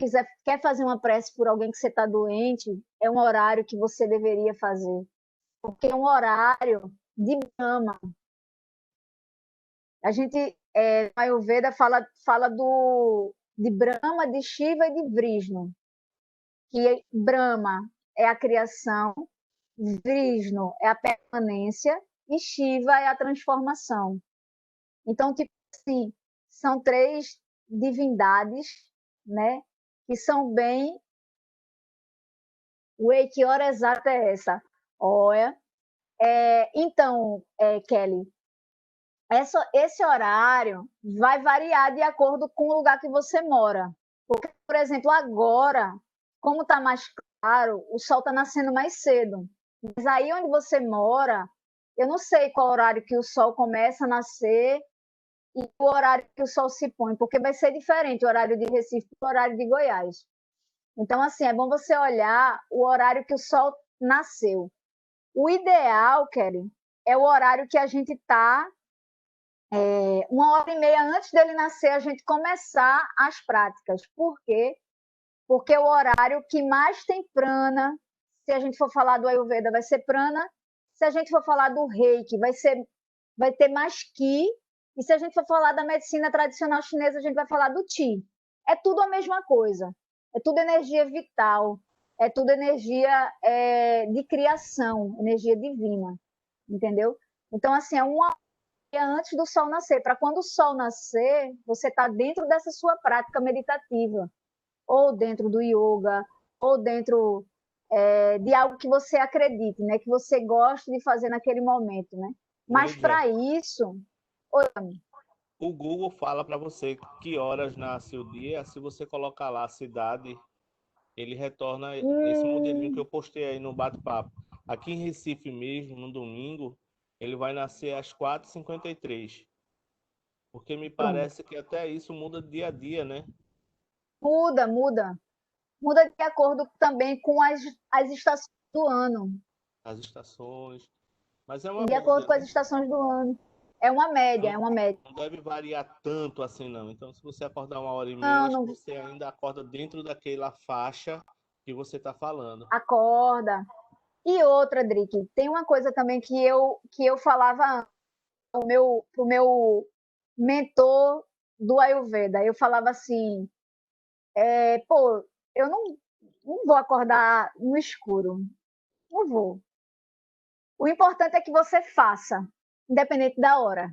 quer fazer uma prece por alguém que você está doente, é um horário que você deveria fazer. Porque é um horário de Brahma. A gente, no Ayurveda, fala de Brahma, de Shiva e de Vishnu. Que Brahma é a criação, Vishnu é a permanência e Shiva é a transformação. Então, tipo assim, são 3 divindades, né? Que são bem... Ué, que hora exata é essa? Olha. Então, Kelly, esse horário vai variar de acordo com o lugar que você mora. Porque, por exemplo, agora, como está mais claro, o sol está nascendo mais cedo. Mas aí onde você mora, eu não sei qual horário que o sol começa a nascer e o horário que o sol se põe, porque vai ser diferente o horário de Recife e o horário de Goiás. Então, assim, é bom você olhar o horário que o sol nasceu. O ideal, Kelly, é o horário que a gente está, 1h30 antes dele nascer, a gente começar as práticas. Por quê? Porque é o horário que mais tem prana. Se a gente for falar do Ayurveda, vai ser prana. Se a gente for falar do Reiki, vai ter mais Ki. E se a gente for falar da medicina tradicional chinesa, a gente vai falar do Qi. É tudo a mesma coisa. É tudo energia vital. É tudo energia de criação, energia divina. Entendeu? Então, assim, é 1h antes do sol nascer. Para quando o sol nascer, você está dentro dessa sua prática meditativa. Ou dentro do yoga, ou dentro de algo que você acredite, né? Que você goste de fazer naquele momento, né? Mas para isso... Oi, o Google fala para você que horas nasce o dia. Se você colocar lá a cidade, ele retorna esse modelinho que eu postei aí no bate-papo. Aqui em Recife mesmo, no domingo, ele vai nascer às 4h53. Porque me pronto. parece que até isso muda dia a dia, né? Muda de acordo também com as estações do ano. As estações. Mas é uma De acordo média, com as né? estações do ano. É uma média, Não, é uma média. não deve variar tanto assim, não. Então, se você acordar 1h30, Não, acho que não você ainda acorda dentro daquela faixa que você está falando. acorda. E outra, Drick, tem uma coisa também que eu falava pro meu mentor do Ayurveda. Eu falava assim, pô, eu não vou acordar no escuro. Não vou. O importante é que você faça, independente da hora.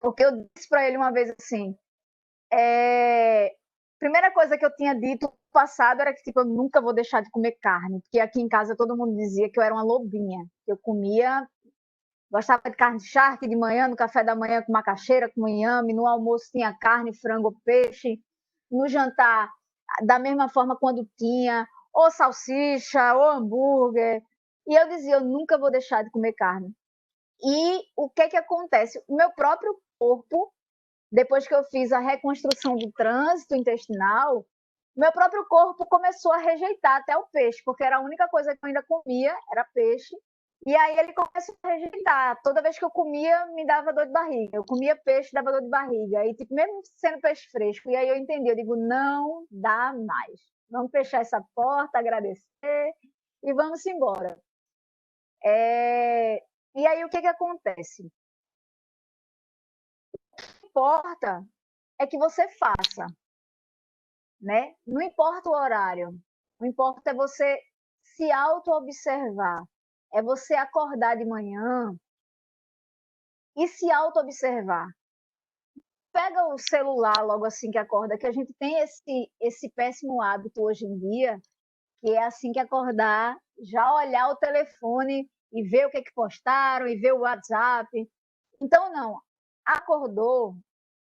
Porque eu disse para ele uma vez assim, primeira coisa que eu tinha dito no passado era que tipo, eu nunca vou deixar de comer carne, porque aqui em casa todo mundo dizia que eu era uma lobinha. Eu comia, gostava de carne de charque de manhã, no café da manhã com macaxeira, com inhame, no almoço tinha carne, frango, peixe, no jantar da mesma forma quando tinha ou salsicha, ou hambúrguer. E eu dizia, eu nunca vou deixar de comer carne. E o que acontece? O meu próprio corpo, depois que eu fiz a reconstrução do trânsito intestinal, meu próprio corpo começou a rejeitar até o peixe, porque era a única coisa que eu ainda comia, era peixe. E aí ele começou a rejeitar. Toda vez que eu comia, me dava dor de barriga. Eu comia peixe, dava dor de barriga. E tipo, mesmo sendo peixe fresco. E aí eu entendi, eu digo, não dá mais. Vamos fechar essa porta, agradecer e vamos embora. E aí o que acontece? O que importa é que você faça, né? Não importa o horário, o importa é você se auto-observar, é você acordar de manhã e se auto-observar. Pega o celular logo assim que acorda, que a gente tem esse péssimo hábito hoje em dia, que é assim que acordar, já olhar o telefone e ver o que postaram, e ver o WhatsApp. Então, não, acordou,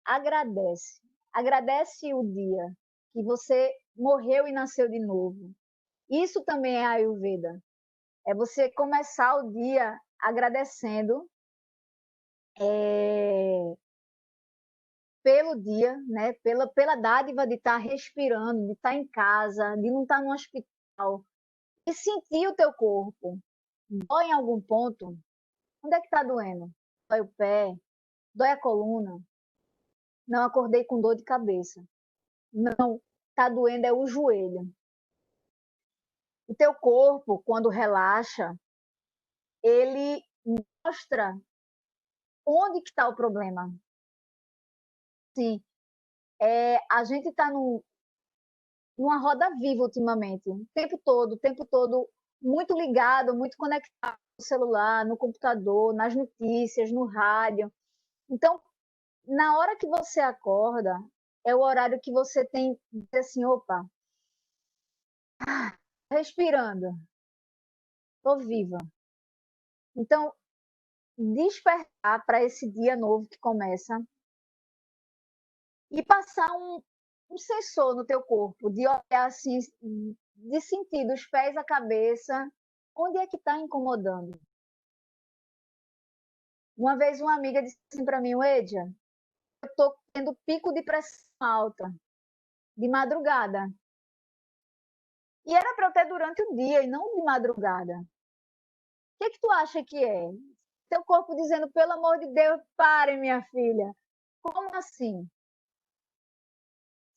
agradece. Agradece o dia que você morreu e nasceu de novo. Isso também é Ayurveda. É você começar o dia agradecendo pelo dia, né? pela dádiva de estar respirando, de estar em casa, de não estar no hospital. E sentir o teu corpo. Dói em algum ponto? Onde é que está doendo? Dói o pé? Dói a coluna? Não acordei com dor de cabeça. Não está doendo é o joelho. O teu corpo, quando relaxa, ele mostra onde que está o problema. Sim, a gente está numa roda viva ultimamente, o tempo todo, muito ligado, muito conectado no celular, no computador, nas notícias, no rádio. Então, na hora que você acorda, é o horário que você tem de dizer assim, opa, respirando, estou viva. Então, despertar para esse dia novo que começa e passar um sensor no teu corpo, de olhar assim, de sentir dos pés à cabeça, onde é que está incomodando. Uma vez uma amiga disse assim para mim, Edia, eu estou tendo pico de pressão alta, de madrugada. E era para eu ter durante o dia e não de madrugada. O que tu acha que é? Teu corpo dizendo, pelo amor de Deus, pare, minha filha. Como assim?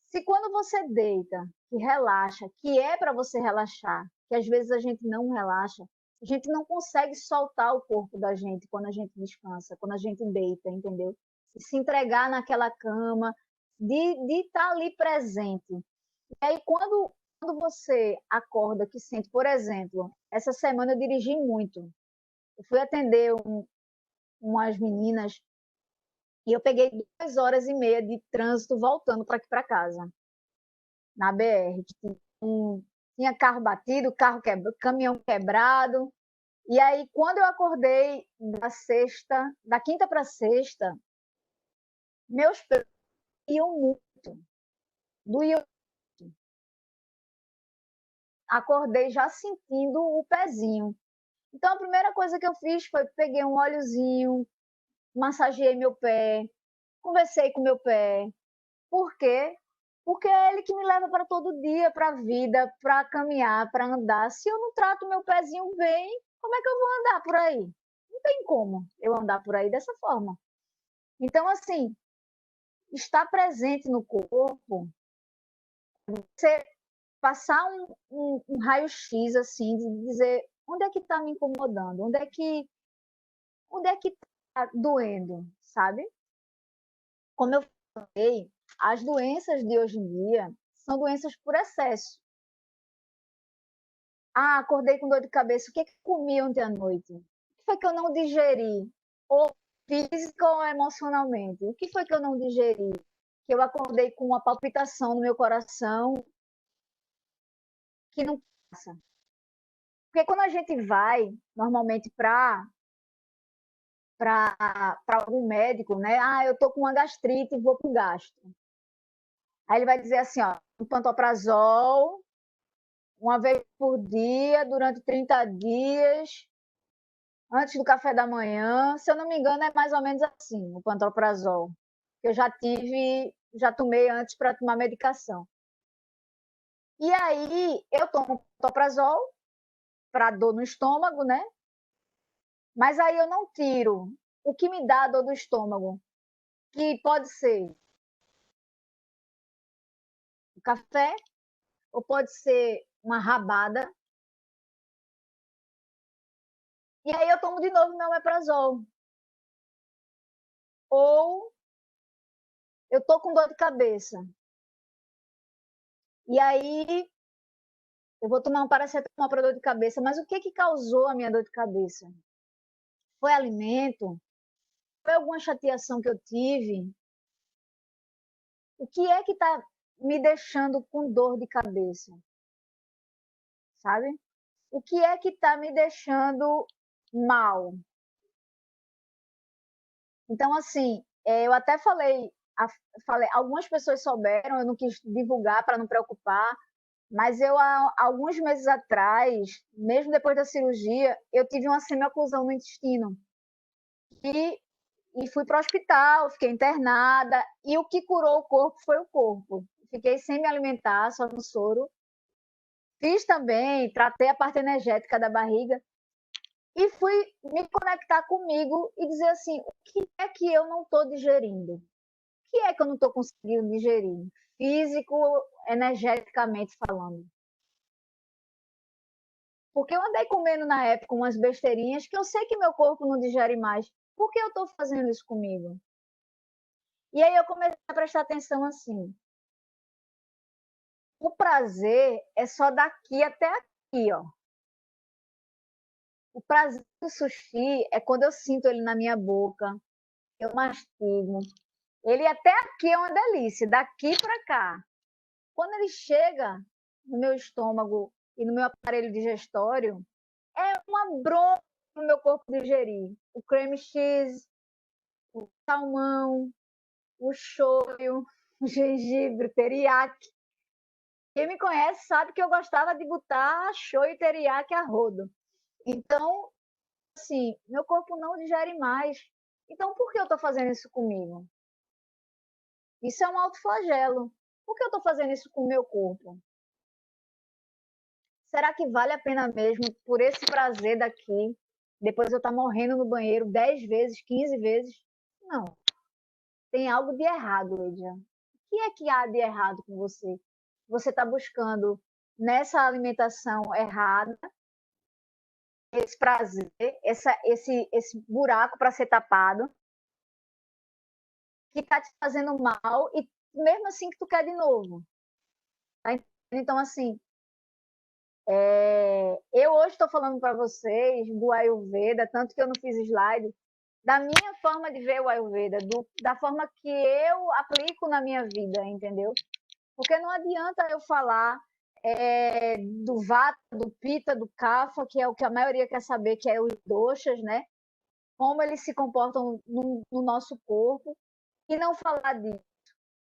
Se quando você deita, que relaxa, que é para você relaxar, que às vezes a gente não relaxa, a gente não consegue soltar o corpo da gente quando a gente descansa, quando a gente deita, entendeu? Se entregar naquela cama, de estar ali presente. E aí, quando você acorda, que sente, por exemplo, essa semana eu dirigi muito. Eu fui atender umas meninas e eu peguei 2 horas e meia de trânsito voltando para aqui para casa, na BR. Tinha carro batido, caminhão quebrado. E aí, quando eu acordei da quinta para sexta, meus pés iam muito, doíam. Acordei já sentindo o pezinho. Então, a primeira coisa que eu fiz foi peguei um óleozinho, massageei meu pé, conversei com meu pé. Por quê? Porque é ele que me leva para todo dia, para a vida, para caminhar, para andar. Se eu não trato meu pezinho bem, como é que eu vou andar por aí? Não tem como eu andar por aí dessa forma. Então, assim, estar presente no corpo, você passar um raio-x, assim, de dizer onde é que está me incomodando, onde é que está doendo, sabe? Como eu falei, as doenças de hoje em dia são doenças por excesso. Ah, acordei com dor de cabeça. O que é que eu comi ontem à noite? O que foi que eu não digeri? Ou física ou emocionalmente? O que foi que eu não digeri? Que eu acordei com uma palpitação no meu coração que não passa. Porque quando a gente vai, normalmente, para algum médico, né? Ah, eu tô com uma gastrite e vou pro gastro. Aí ele vai dizer assim, ó, um pantoprazol, uma vez por dia, durante 30 dias, antes do café da manhã. Se eu não me engano, é mais ou menos assim, o pantoprazol. Eu já tomei antes para tomar medicação. E aí, eu tomo pantoprazol para dor no estômago, né? Mas aí eu não tiro o que me dá dor do estômago, que pode ser o café, ou pode ser uma rabada. E aí eu tomo de novo meu omeprazol. Ou eu tô com dor de cabeça. E aí eu vou tomar um paracetamol para dor de cabeça. Mas o que que causou a minha dor de cabeça? Foi alimento? Foi alguma chateação que eu tive? O que é que está me deixando com dor de cabeça? Sabe? O que é que está me deixando mal? Então, assim, eu até falei, algumas pessoas souberam, eu não quis divulgar para não preocupar, mas eu, há alguns meses atrás, mesmo depois da cirurgia, eu tive uma semioclusão no intestino. E fui para o hospital, fiquei internada, e o que curou o corpo foi o corpo. Fiquei sem me alimentar, só no soro. Fiz também, tratei a parte energética da barriga, e fui me conectar comigo e dizer assim, o que é que eu não estou digerindo? O que é que eu não estou conseguindo digerir? físico, energeticamente falando. Porque eu andei comendo na época umas besteirinhas que eu sei que meu corpo não digere mais. Por que eu estou fazendo isso comigo? E aí eu comecei a prestar atenção assim. O prazer é só daqui até aqui, ó. O prazer do sushi é quando eu sinto ele na minha boca, eu mastigo. Ele até aqui é uma delícia, daqui para cá. Quando ele chega no meu estômago e no meu aparelho digestório, é uma bronca no meu corpo digerir. O creme cheese, o salmão, o shoyu, o gengibre, o teriyaki. Quem me conhece sabe que eu gostava de botar shoyu e teriyaki a rodo. Então, assim, meu corpo não digere mais. Então, por que eu estou fazendo isso comigo? Isso é um autoflagelo. Por que eu estou fazendo isso com o meu corpo? Será que vale a pena mesmo por esse prazer daqui? Depois eu estar morrendo no banheiro 10 vezes, 15 vezes? Não. Tem algo de errado, Lídia. O que é que há de errado com você? Você está buscando nessa alimentação errada esse prazer, esse buraco para ser tapado, que está te fazendo mal e mesmo assim que tu quer de novo. Tá? Então, assim, eu hoje estou falando para vocês do Ayurveda, tanto que eu não fiz slide, da minha forma de ver o Ayurveda, da forma que eu aplico na minha vida, entendeu? Porque não adianta eu falar do Vata, do Pitta, do Kapha, que é o que a maioria quer saber, que é os doshas, né? Como eles se comportam no nosso corpo, e não falar disso.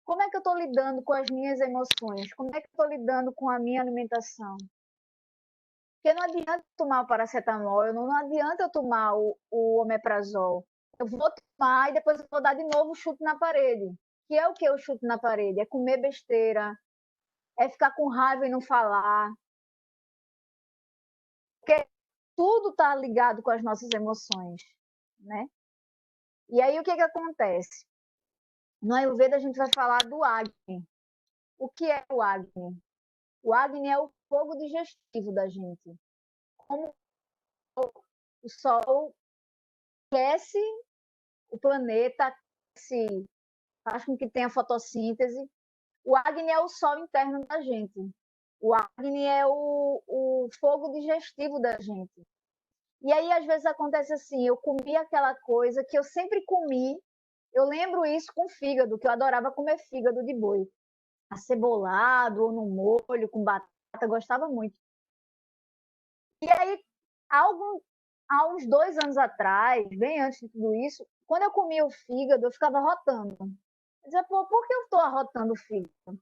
Como é que eu estou lidando com as minhas emoções? Como é que eu estou lidando com a minha alimentação? Porque não adianta tomar o paracetamol, não adianta eu tomar o omeprazol. Eu vou tomar e depois eu vou dar de novo o chute na parede. Que é o que eu chute na parede? É comer besteira, é ficar com raiva e não falar. Porque tudo está ligado com as nossas emoções, né? E aí o que acontece? No Ayurveda a gente vai falar do Agni. O que é o Agni? O Agni é o fogo digestivo da gente. Como o Sol aquece o planeta, faz com que tenha fotossíntese. O Agni é o sol interno da gente. O Agni é o fogo digestivo da gente. E aí, às vezes, acontece assim, eu comi aquela coisa que eu sempre comi, eu lembro isso com fígado, que eu adorava comer fígado de boi. Acebolado ou no molho, com batata, gostava muito. E aí, há uns 2 anos atrás, bem antes de tudo isso, quando eu comia o fígado, eu ficava rotando. Eu dizia, pô, por que eu estou arrotando o fígado?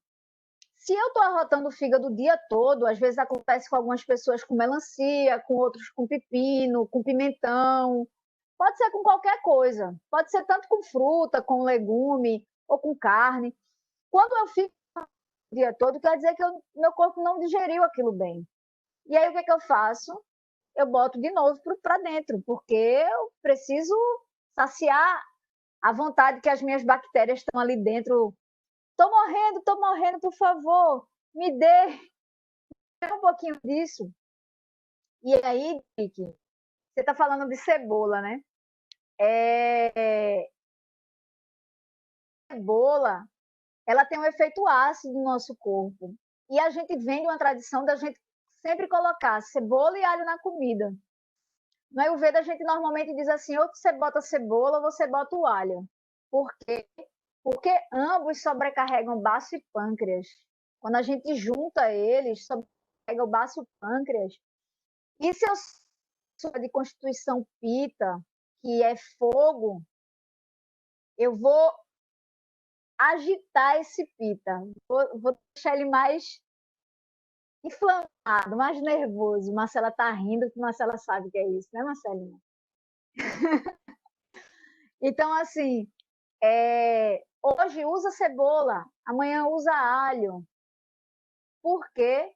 Se eu estou arrotando o fígado o dia todo, às vezes acontece com algumas pessoas com melancia, com outros com pepino, com pimentão, pode ser com qualquer coisa, pode ser tanto com fruta, com legume ou com carne. Quando eu fico o dia todo, quer dizer que meu corpo não digeriu aquilo bem. E aí o que eu faço? Eu boto de novo para dentro, porque eu preciso saciar a vontade que as minhas bactérias estão ali dentro. Tô morrendo, por favor, me dê um pouquinho disso. E aí, Vicky, você está falando de cebola, né? Cebola, ela tem um efeito ácido no nosso corpo. E a gente vem de uma tradição da gente sempre colocar cebola e alho na comida. No Ayurveda, a gente normalmente diz assim, ou você bota cebola ou você bota o alho. Por quê? Porque ambos sobrecarregam baço e pâncreas. Quando a gente junta eles, sobrecarrega o baço e o pâncreas. E se eu sou de constituição pita, que é fogo, eu vou agitar esse pita. Vou deixar ele mais inflamado, mais nervoso. Marcela está rindo, porque Marcela sabe que é isso, né, Marcelinha? Então, assim, hoje usa cebola, amanhã usa alho. Por quê?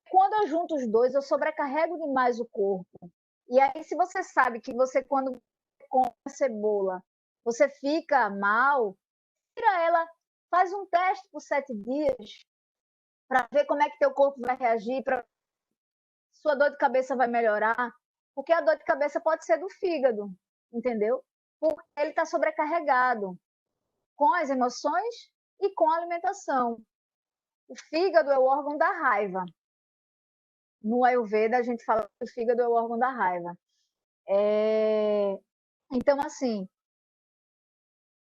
Quando eu junto os dois, eu sobrecarrego demais o corpo. E aí, se você sabe que você, quando come cebola, você fica mal, tira ela Faz um teste por 7 dias para ver como é que teu corpo vai reagir, para sua dor de cabeça vai melhorar, porque a dor de cabeça pode ser do fígado, entendeu? Porque ele está sobrecarregado com as emoções e com a alimentação. O fígado é o órgão da raiva. No Ayurveda, a gente fala que o fígado é o órgão da raiva. Então, assim,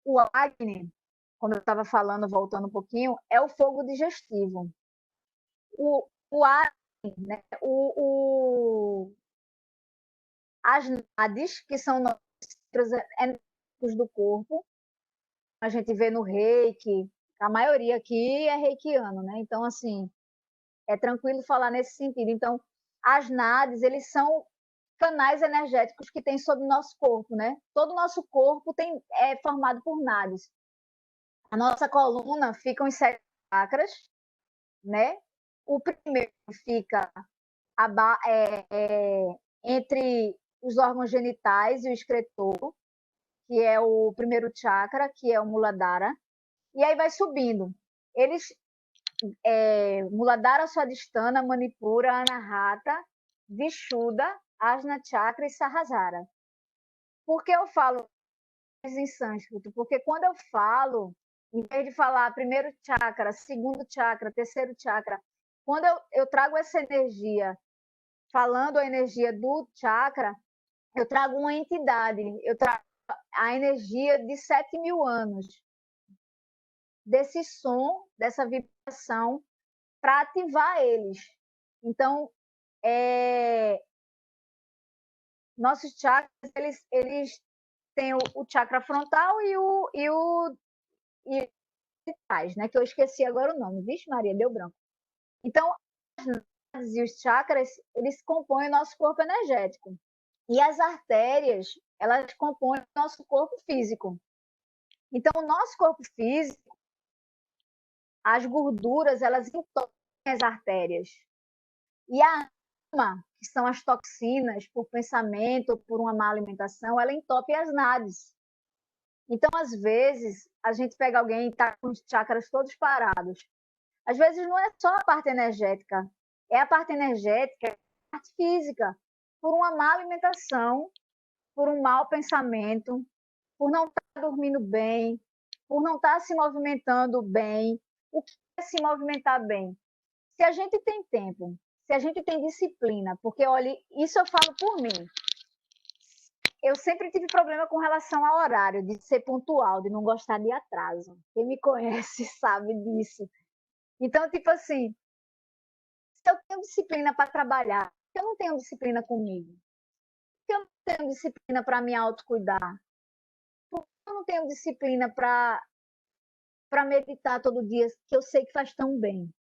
o Agni, como eu estava falando, voltando um pouquinho, é o fogo digestivo. O Agni, né? As nadis, que são nossos energéticos do corpo, a gente vê no Reiki, a maioria aqui é reikiano, né? Então, assim, é tranquilo falar nesse sentido. Então, as nadis, eles são canais energéticos que tem sobre o nosso corpo, né? Todo o nosso corpo é formado por nadis. A nossa coluna fica os 7 chakras, né? O primeiro fica entre os órgãos genitais e o excretor, que é o primeiro chakra, que é o Muladhara, e aí vai subindo. Eles Muladhara, Swadhisthana, Manipura, Anahata, Vishuddha, Ajna Chakra e Sahasrara. Por que eu falo em sânscrito? Porque quando eu falo, em vez de falar primeiro chakra, segundo chakra, terceiro chakra, quando eu trago essa energia, falando a energia do chakra, eu trago uma entidade, eu trago a energia de 7.000 anos, desse som, dessa vibração, para ativar eles. Então, nossos chakras, eles têm o chakra frontal e o né? Que eu esqueci agora o nome. Vixe Maria, deu branco. Então, as nadis e os chakras, eles compõem o nosso corpo energético. E as artérias, elas compõem o nosso corpo físico. Então, o nosso corpo físico, as gorduras, elas entopem as artérias. E a alma, que são as toxinas, por pensamento, por uma má alimentação, ela entope as nadis. Então, às vezes, a gente pega alguém e está com os chakras todos parados. Às vezes, não é só a parte energética, é a parte energética, é a parte física, por uma má alimentação, por um mau pensamento, por não estar dormindo bem, por não estar se movimentando bem. O que é se movimentar bem? Se a gente tem tempo, se a gente tem disciplina, porque, olha, isso eu falo por mim. Eu sempre tive problema com relação ao horário, de ser pontual, de não gostar de atraso. Quem me conhece sabe disso. Então, tipo assim, se eu tenho disciplina para trabalhar, eu não tenho disciplina comigo. Se eu não tenho disciplina para me autocuidar, eu não tenho disciplina para meditar todo dia, que eu sei que faz tão bem.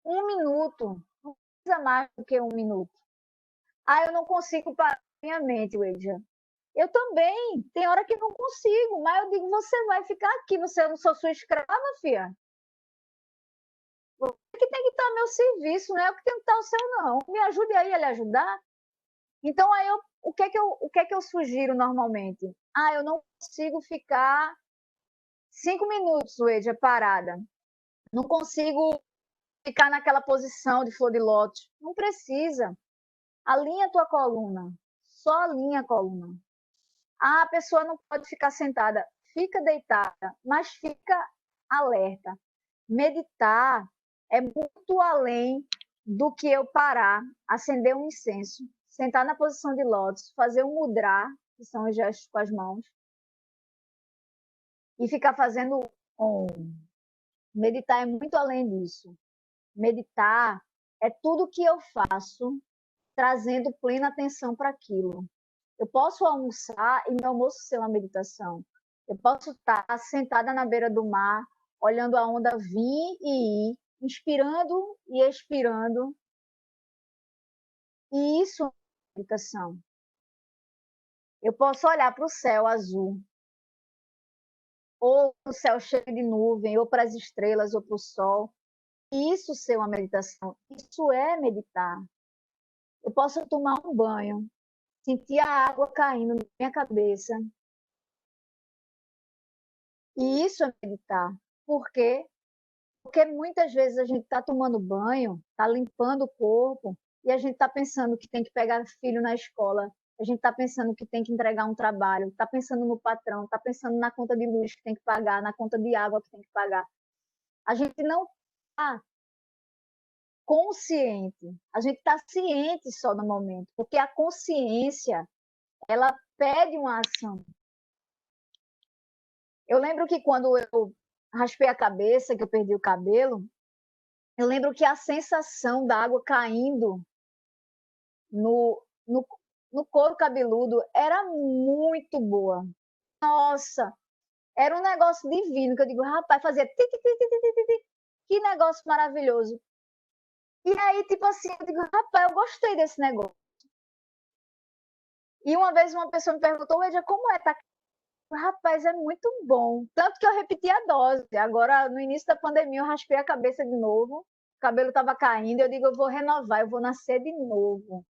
1 minuto, não precisa mais do que 1 minuto. Eu não consigo parar minha mente, Wedja. Eu também. Tem hora que não consigo, mas eu digo, você vai ficar aqui, eu não sou sua escrava, filha. Você que tem que estar ao meu serviço, não é eu que tenho que estar ao seu, não. Me ajude aí a lhe ajudar. Então, aí o que é que eu sugiro normalmente? Eu não consigo ficar 5 minutos, Wedja, parada. Não consigo ficar naquela posição de flor de lótus. Não precisa. Alinha a tua coluna. Só alinha a coluna. A pessoa não pode ficar sentada. Fica deitada, mas fica alerta. Meditar é muito além do que eu parar, acender um incenso, sentar na posição de lótus, fazer um mudra, que são os gestos com as mãos, e ficar fazendo om. Meditar é muito além disso. Meditar é tudo que eu faço trazendo plena atenção para aquilo. Eu posso almoçar e meu almoço ser uma meditação. Eu posso estar sentada na beira do mar, olhando a onda vir e ir, inspirando e expirando. E isso é uma meditação. Eu posso olhar para o céu azul, ou para o céu cheio de nuvem, ou para as estrelas, ou para o sol. E isso ser uma meditação. Isso é meditar. Eu posso tomar um banho, sentir a água caindo na minha cabeça. E isso é meditar. Por quê? Porque muitas vezes a gente está tomando banho, está limpando o corpo, e a gente está pensando que tem que pegar filho na escola, a gente está pensando que tem que entregar um trabalho, está pensando no patrão, está pensando na conta de luz que tem que pagar, na conta de água que tem que pagar. A gente não está consciente, a gente está ciente só no momento, porque a consciência, ela pede uma ação. Eu lembro que quando eu raspei a cabeça, que eu perdi o cabelo, eu lembro que a sensação da água caindo no, no, no couro cabeludo era muito boa. Nossa, era um negócio divino, que eu digo, rapaz, fazia que negócio maravilhoso. E aí, tipo assim, eu digo, rapaz, eu gostei desse negócio. E uma vez uma pessoa me perguntou, Edia, como é? Tá... Rapaz, é muito bom. Tanto que eu repeti a dose. Agora, no início da pandemia, eu raspei a cabeça de novo. O cabelo estava caindo. Eu digo, eu vou renovar, eu vou nascer de novo.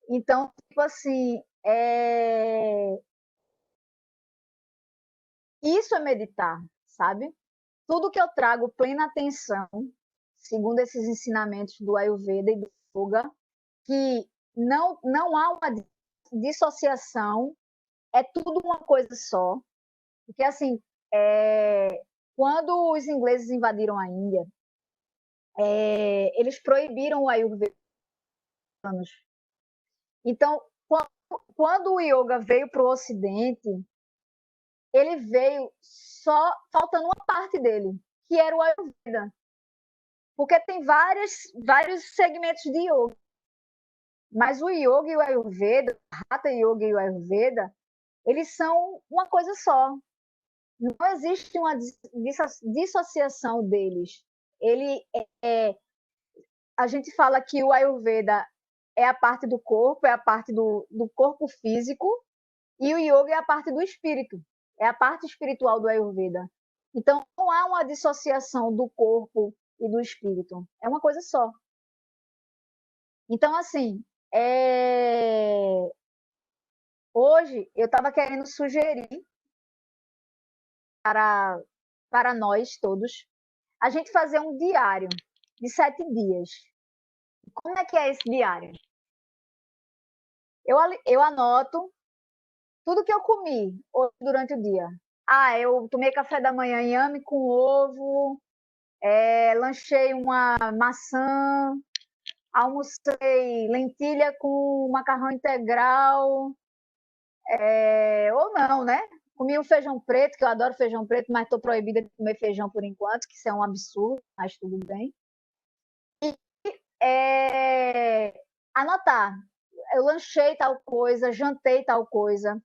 Então, tipo assim, isso é meditar, sabe? Tudo que eu trago plena atenção, segundo esses ensinamentos do Ayurveda e do Yoga, que não há uma dissociação, é tudo uma coisa só. Porque, assim, quando os ingleses invadiram a Índia, eles proibiram o Ayurveda. Então, quando o Yoga veio para o Ocidente, ele veio só faltando uma parte dele, que era o Ayurveda. Porque tem vários segmentos de Yoga. Mas o Yoga e o Ayurveda, o Hatha Yoga e o Ayurveda, eles são uma coisa só. Não existe uma dissociação deles. A gente fala que o Ayurveda é a parte do corpo, é a parte do corpo físico, e o Yoga é a parte do espírito, é a parte espiritual do Ayurveda. Então, não há uma dissociação do corpo e do espírito. É uma coisa só. Então, assim, hoje eu estava querendo sugerir para nós todos a gente fazer um diário de 7 dias. Como é que é esse diário? Eu anoto tudo que eu comi durante o dia. Eu tomei café da manhã inhame com ovo, lanchei uma maçã, almocei lentilha com macarrão integral, ou não, né? Comi um feijão preto, que eu adoro feijão preto, mas estou proibida de comer feijão por enquanto, que isso é um absurdo, mas tudo bem. E anotar. Eu lanchei tal coisa, jantei tal coisa.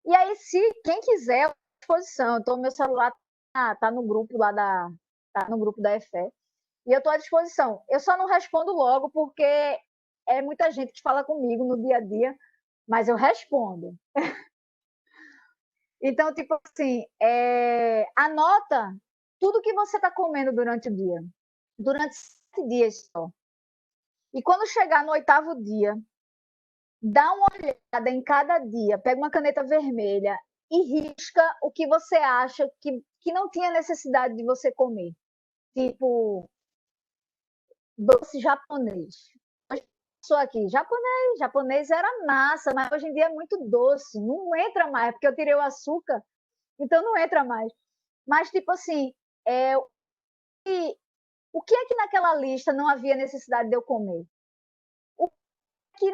E aí, se quem quiser, à disposição. Então, meu celular tá no grupo lá tá no grupo da EFE. E eu estou à disposição. Eu só não respondo logo, porque é muita gente que fala comigo no dia a dia, mas eu respondo. Então, tipo assim, anota tudo que você está comendo durante o dia. Durante 7 dias só. E quando chegar no 8º dia, dá uma olhada em cada dia, pega uma caneta vermelha e risca o que você acha que não tinha necessidade de você comer. Tipo, doce japonês. Sou aqui, japonês era massa, mas hoje em dia é muito doce, não entra mais, porque eu tirei o açúcar, então não entra mais. Mas, tipo assim, o que é que naquela lista não havia necessidade de eu comer? O que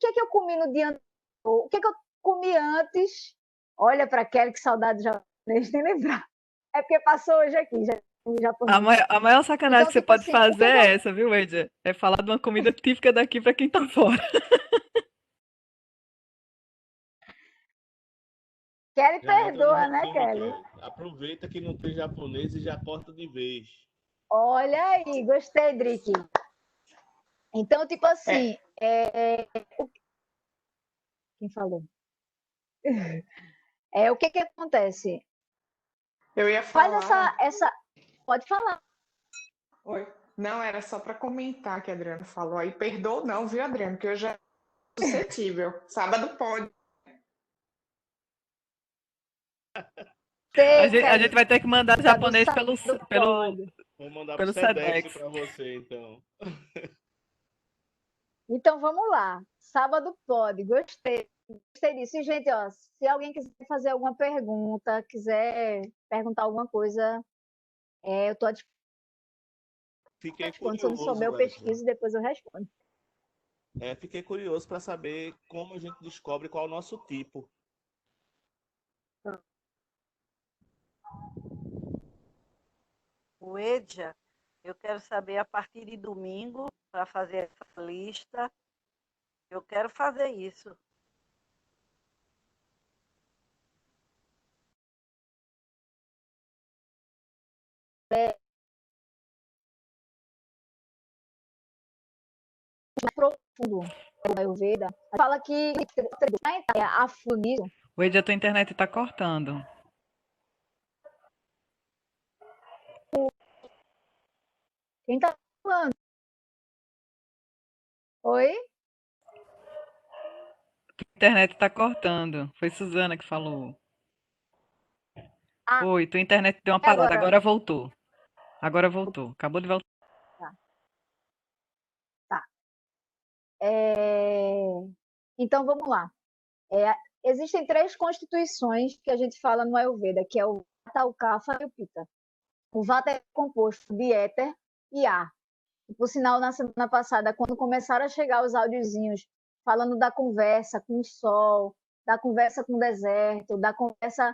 é que eu comi no dia anterior? O que é que eu comi antes? Olha para Kelly, que saudade de japonês, nem lembrar. É porque passou hoje aqui, já japonês. A maior sacanagem Então, que você tipo pode assim, fazer é essa, viu, Edia? É falar de uma comida típica daqui para quem tá fora. Kelly Já entra no perdoa, né, resumo, Kelly? Kelly. Aproveita que não tem japonês e já corta de vez. Olha aí, gostei, Drick. Então, tipo assim, quem falou? O que acontece? Eu ia Faz falar. Pode falar. Oi. Não, era só para comentar que a Adriana falou. Aí perdoa não, viu, Adriana? Que eu já suscetível. Sábado pode. A gente vai ter que mandar japonês pelo Vou mandar pro pelo Sedex Sedex. para você, então. Então vamos lá. Sábado pode. Gostei. Gostei disso. E, gente, ó, se alguém quiser fazer alguma pergunta, quiser perguntar alguma coisa, eu estou à Fiquei disposição. Se eu não curioso, souber, eu Wesley. pesquiso e depois eu respondo. Fiquei curioso para saber como a gente descobre qual é o nosso tipo. O EDJA, eu quero saber a partir de domingo, para fazer essa lista. Eu quero fazer isso. Mais profundo o Ayurveda. Fala que a funil. O Ed, a tua internet tá cortando. Quem tá falando? Oi? A internet tá cortando. Foi Suzana que falou. Ah, Oi, tua internet deu uma parada, agora voltou. Agora voltou. Acabou de voltar. tá. Então vamos lá. Existem 3 constituições que a gente fala no Ayurveda, que é o Vata, o Kapha e o Pitta. O Vata é composto de éter e ar. E, por sinal, na semana passada, quando começaram a chegar os áudiozinhos falando da conversa com o sol, da conversa com o deserto, da conversa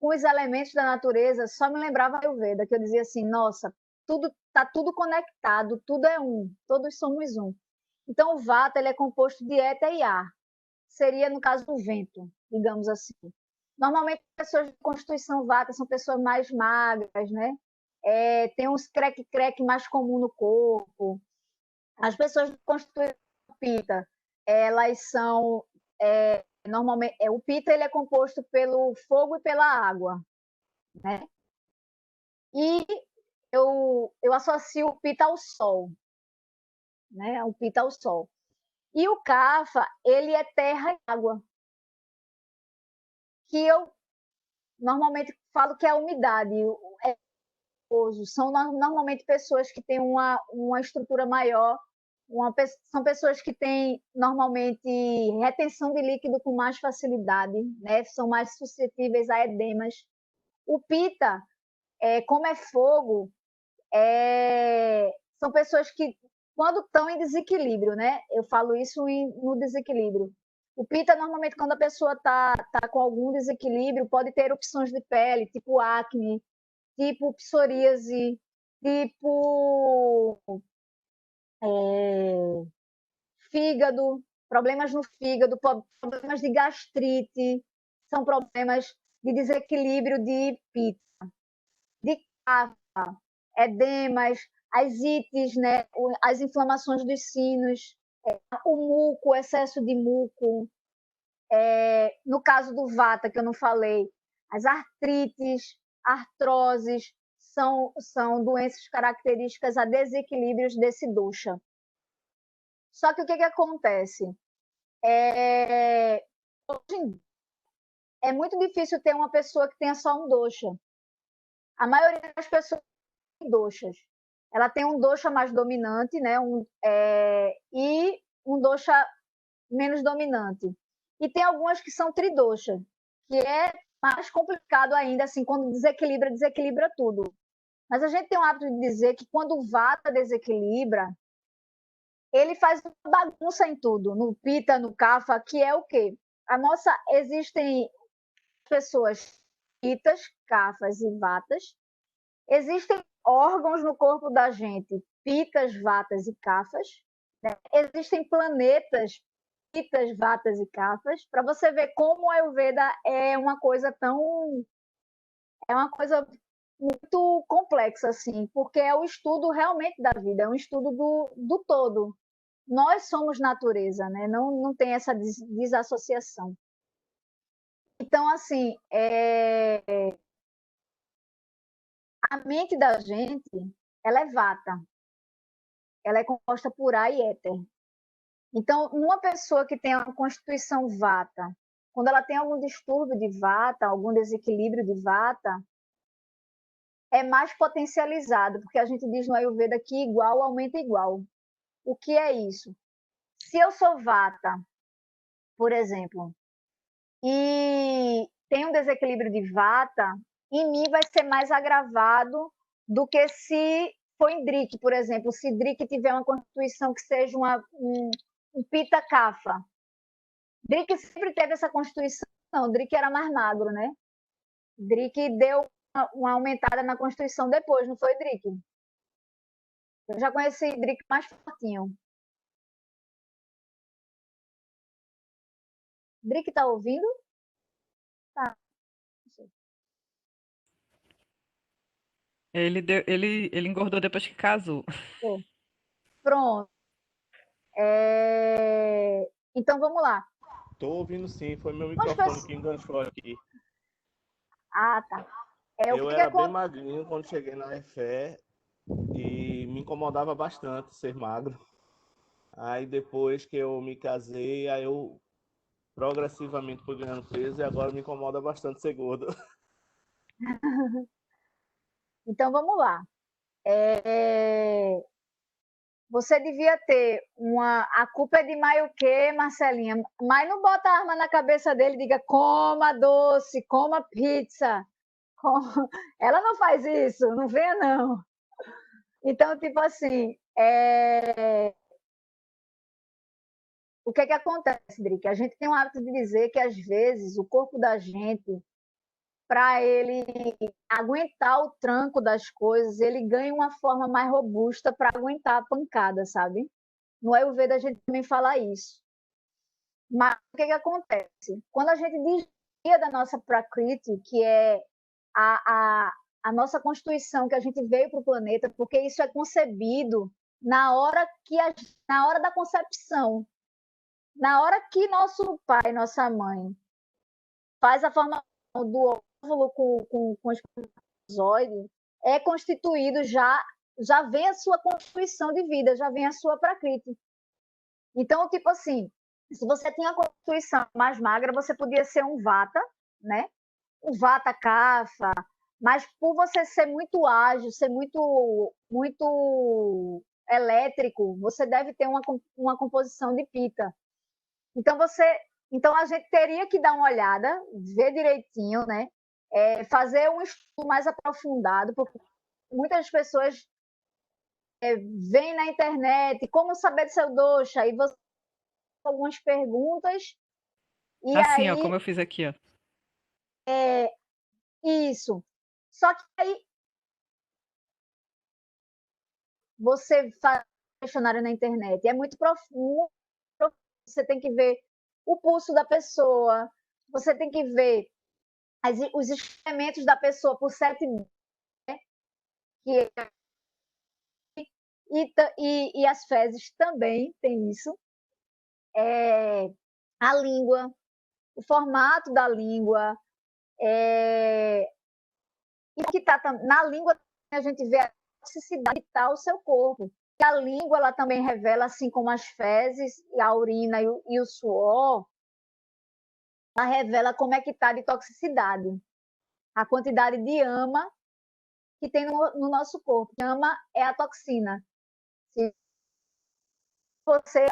com os elementos da natureza, só me lembrava a Ayurveda, que eu dizia assim, nossa, tá tudo conectado, tudo é um, todos somos um. Então, o Vata ele é composto de éter e ar. Seria, no caso, o vento, digamos assim. Normalmente, pessoas de constituição Vata são pessoas mais magras, né? Tem uns creque-creque mais comum no corpo. As pessoas de constituição Pitta, elas são normalmente o Pitta ele é composto pelo fogo e pela água, né? E eu associo o Pitta ao sol, né? O Pitta ao sol. E o Kapha, ele é terra e água, que eu normalmente falo que é a umidade. São normalmente pessoas que têm uma estrutura maior, são pessoas que têm normalmente retenção de líquido com mais facilidade, né? São mais suscetíveis a edemas. O Pitta, como é fogo, são pessoas que, quando estão em desequilíbrio, né? Eu falo isso no desequilíbrio. O Pitta, normalmente, quando a pessoa está com algum desequilíbrio, pode ter erupções de pele, tipo acne, tipo psoríase, tipo fígado, problemas no fígado, problemas de gastrite, são problemas de desequilíbrio de Pitta, de Kapha, edemas, as ites, né, as inflamações dos sinos, o muco, o excesso de muco, no caso do Vata, que eu não falei, as artrites, artroses, são doenças características a desequilíbrios desse dosha. Só que o que acontece? Hoje é muito difícil ter uma pessoa que tenha só um dosha. A maioria das pessoas tem doshas. Ela tem um dosha mais dominante, né? E um dosha menos dominante. E tem algumas que são tridosha, que é mais complicado ainda, assim, quando desequilibra tudo. Mas a gente tem o hábito de dizer que quando o Vata desequilibra, ele faz uma bagunça em tudo, no Pitta, no Kapha, que é o quê? Existem pessoas Pittas, Kaphas e Vatas. Existem órgãos no corpo da gente, Pittas, Vatas e Kaphas. Né? Existem planetas, Pittas, Vatas e Kaphas. Para você ver como a Ayurveda é uma coisa muito complexa, assim, porque é o estudo realmente da vida, é um estudo do todo. Nós somos natureza, né? Não tem essa desassociação. Então, assim, a mente da gente, ela é vata. Ela é composta por ar e éter. Então, uma pessoa que tem uma constituição vata quando ela tem algum distúrbio de vata, algum desequilíbrio de vata, é mais potencializado, porque a gente diz no Ayurveda que igual aumenta igual. O que é isso? Se eu sou vata, por exemplo, e tem um desequilíbrio de vata, em mim vai ser mais agravado do que se for em Driki, por exemplo. Se Driki tiver uma constituição que seja um Pitta Kapha. Driki sempre teve essa constituição. Não, Driki era mais magro, né? Driki deu uma aumentada na constituição depois, não foi, Driki? Eu já conheci Driki mais fortinho. Driki tá ouvindo? Tá. Ele engordou depois que casou. Pronto. Então vamos lá. Tô ouvindo sim, foi meu Mas microfone que enganchou aqui. Ah, tá. Eu era bem magrinho quando cheguei na EFE e me incomodava bastante ser magro. Aí depois que eu me casei, aí eu progressivamente fui ganhando peso e agora me incomoda bastante ser gordo. Então vamos lá. Você devia ter uma. A culpa é de Maio o quê, Marcelinha? Mas não bota a arma na cabeça dele e diga coma doce, coma pizza. Ela não faz isso, não venha não. Então, tipo assim, o que é que acontece, Drick? A gente tem o hábito de dizer que às vezes o corpo da gente, para ele aguentar o tranco das coisas, ele ganha uma forma mais robusta para aguentar a pancada, sabe? No Ayurveda a gente também fala isso. Mas o que acontece? Quando a gente desvia da nossa Prakriti, que é a nossa constituição que a gente veio para o planeta, porque isso é concebido na hora da concepção, na hora que nosso pai, nossa mãe, faz a formação do óvulo com o espermatozoide, é constituído já vem a sua constituição de vida, já vem a sua Prakriti. Então, tipo assim, se você tinha a constituição mais magra, você podia ser um vata, né? Um vata kapha, mas por você ser muito ágil, ser muito elétrico, você deve ter uma composição de pita. Então a gente teria que dar uma olhada, ver direitinho, né? Fazer um estudo mais aprofundado, porque muitas pessoas veem na internet como saber do seu dosha, e você algumas perguntas e Assim, ó, aí como eu fiz aqui, ó. Isso. Só que aí você faz questionário na internet, é muito profundo, você tem que ver o pulso da pessoa, você tem que ver os experimentos da pessoa por 7 dias, né? E as fezes também tem isso. A língua, o formato da língua, e o que está na língua a gente vê a toxicidade que está o seu corpo. E a língua ela também revela, assim como as fezes, a urina e o suor, ela revela como é que está de toxicidade. A quantidade de ama que tem no nosso corpo. Ama é a toxina. Se você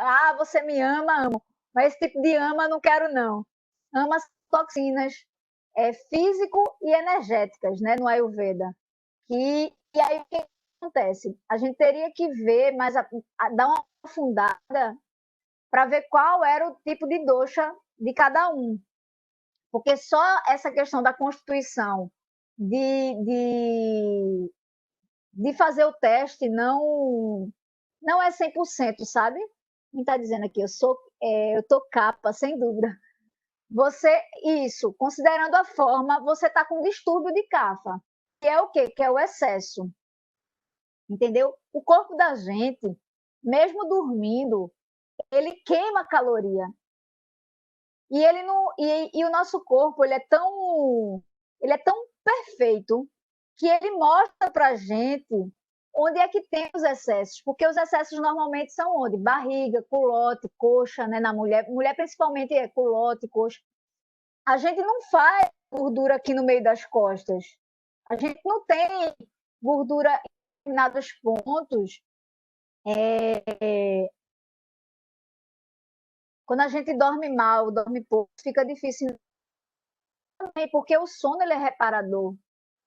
me ama, amo. Mas esse tipo de ama não quero, não. Ama as toxinas físico e energéticas, né, no Ayurveda. E aí o que acontece? A gente teria que ver, dar uma aprofundada para ver qual era o tipo de dosha de cada um. Porque só essa questão da constituição de fazer o teste não é 100%, sabe? Quem está dizendo aqui, eu tô capa, sem dúvida. Isso, considerando a forma, você está com distúrbio de kapha, que é o quê? Que é o excesso. Entendeu? O corpo da gente, mesmo dormindo, ele queima caloria. E ele não, e o nosso corpo, ele é tão perfeito que ele mostra pra gente onde é que tem os excessos, porque os excessos normalmente são onde? Barriga, culote, coxa, né, na mulher principalmente é culote, coxa. A gente não faz gordura aqui no meio das costas. A gente não tem gordura em determinados pontos. Quando a gente dorme mal, dorme pouco, fica difícil também, porque o sono ele é reparador,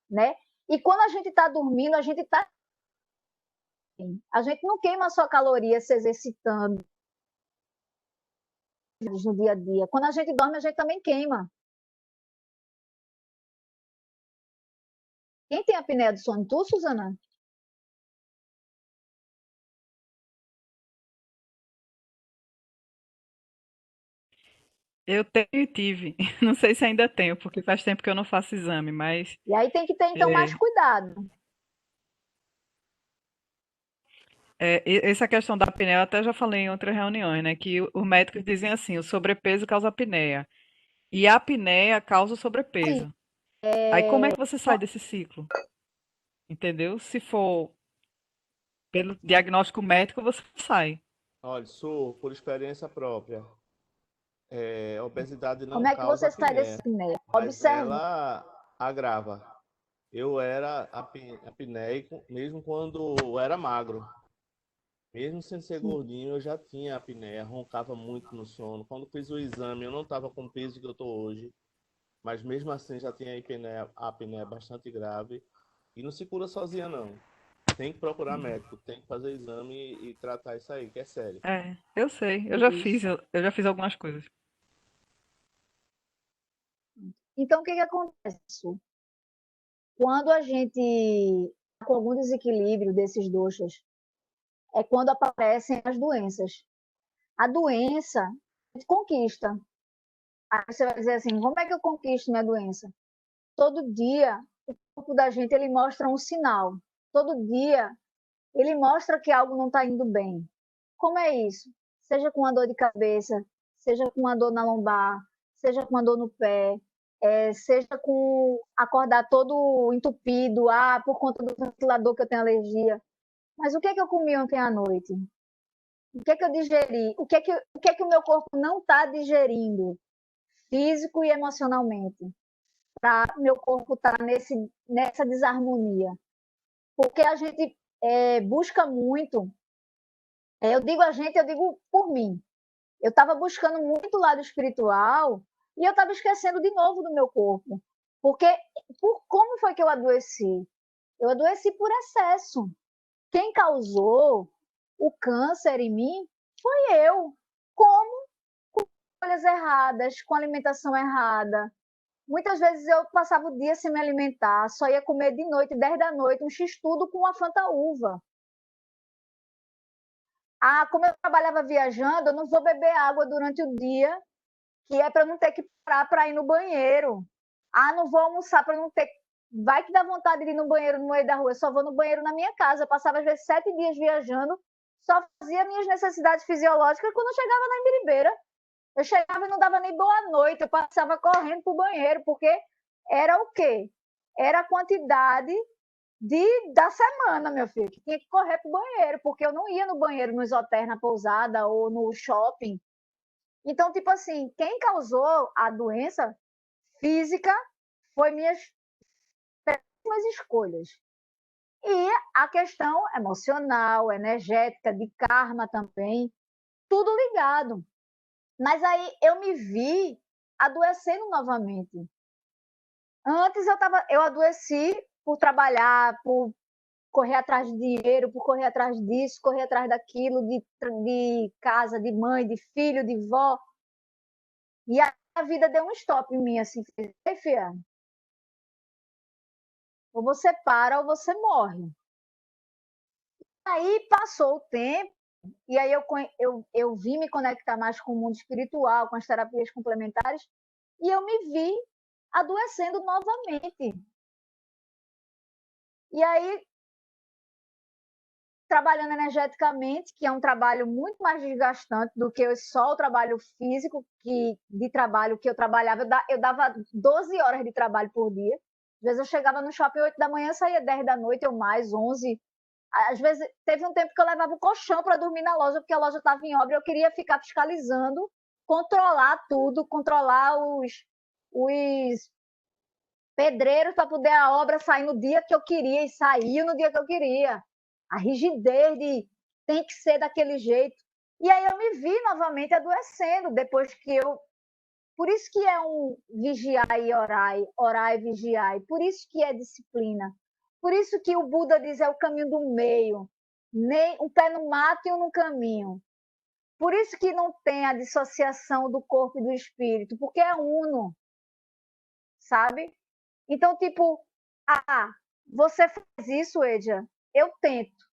né? E quando a gente está dormindo, a gente não queima só caloria se exercitando no dia a dia. Quando a gente dorme, a gente também queima. Quem tem apneia do sono? Tu, Suzana? Eu tenho e tive. Não sei se ainda tenho, porque faz tempo que eu não faço exame, mas E aí tem que ter, então, mais é, cuidado. essa questão da apneia, eu até já falei em outras reuniões, né? Que os médicos dizem assim, o sobrepeso causa apneia. E a apneia causa o Aí, sobrepeso. Aí como é que você sai desse ciclo? Entendeu? Se for pelo diagnóstico médico, você sai. Olha, sou por experiência própria. A obesidade não como é que causa você sai desse apneia, apneia? mas Observe. ela agrava. Eu era apneico mesmo quando eu era magro. Mesmo sem ser gordinho, eu já tinha apneia, roncava muito no sono. Quando fiz o exame, eu não estava com o peso que eu estou hoje, mas mesmo assim já tinha a apneia bastante grave. E não se cura sozinha, não. Tem que procurar médico, tem que fazer exame e tratar isso aí, que é sério. É, eu sei, Isso. eu já fiz algumas coisas. Então, o que acontece? Quando a gente está com algum desequilíbrio desses doshas, é quando aparecem as doenças. A doença, a gente conquista. Aí você vai dizer assim, como é que eu conquisto minha doença? Todo dia, o corpo da gente ele mostra um sinal. Todo dia, ele mostra que algo não está indo bem. Como é isso? Seja com uma dor de cabeça, seja com uma dor na lombar, seja com uma dor no pé, seja com acordar todo entupido, por conta do ventilador que eu tenho alergia. Mas o que é que eu comi ontem à noite? O que é que eu digeri? O que é que o meu corpo não está digerindo, físico e emocionalmente, para meu corpo estar nessa desarmonia? Porque a gente busca muito, eu digo a gente, eu digo por mim. Eu estava buscando muito o lado espiritual e eu estava esquecendo de novo do meu corpo. Porque como foi que eu adoeci? Eu adoeci por excesso. Quem causou o câncer em mim foi eu. Como? Com escolhas erradas, com alimentação errada. Muitas vezes eu passava o dia sem me alimentar, só ia comer de noite, 10 da noite, um x-tudo com uma fanta-uva. Como eu trabalhava viajando, eu não vou beber água durante o dia, que é para não ter que parar para ir no banheiro. Não vou almoçar para não ter. Vai que dá vontade de ir no banheiro no meio da rua. Eu só vou no banheiro na minha casa. Eu passava às vezes 7 dias viajando, só fazia minhas necessidades fisiológicas quando eu chegava na Imbiribeira. Eu chegava e não dava nem boa noite, eu passava correndo para o banheiro, porque era o quê? Era a quantidade da semana, meu filho, que tinha que correr para o banheiro, porque eu não ia no banheiro nos hotéis, na pousada ou no shopping. Então, tipo assim, quem causou a doença física foi minhas péssimas escolhas. E a questão emocional, energética, de karma também, tudo ligado. Mas aí eu me vi adoecendo novamente. Antes eu adoeci por trabalhar, por correr atrás de dinheiro, por correr atrás disso, correr atrás daquilo, de casa, de mãe, de filho, de vó. E a vida deu um stop em mim, assim, filha, ou você para ou você morre. Aí passou o tempo, e aí eu vim me conectar mais com o mundo espiritual, com as terapias complementares, e eu me vi adoecendo novamente. E aí, trabalhando energeticamente, que é um trabalho muito mais desgastante do que só o trabalho físico, de trabalho que eu trabalhava, eu dava 12 horas de trabalho por dia. Às vezes eu chegava no shopping 8 da manhã, saía 10 da noite ou mais, 11. Às vezes teve um tempo que eu levava um colchão para dormir na loja, porque a loja estava em obra, eu queria ficar fiscalizando, controlar tudo, controlar os pedreiros para poder a obra sair no dia que eu queria e saiu no dia que eu queria. A rigidez de tem que ser daquele jeito. E aí eu me vi novamente adoecendo depois que eu. Por isso que é um vigiar e orar, orar e vigiar. Por isso que é disciplina. Por isso que o Buda diz é o caminho do meio. Nem um pé no mato e um no caminho. Por isso que não tem a dissociação do corpo e do espírito, porque é uno, sabe? Então, tipo, você faz isso, Edja? Eu tento.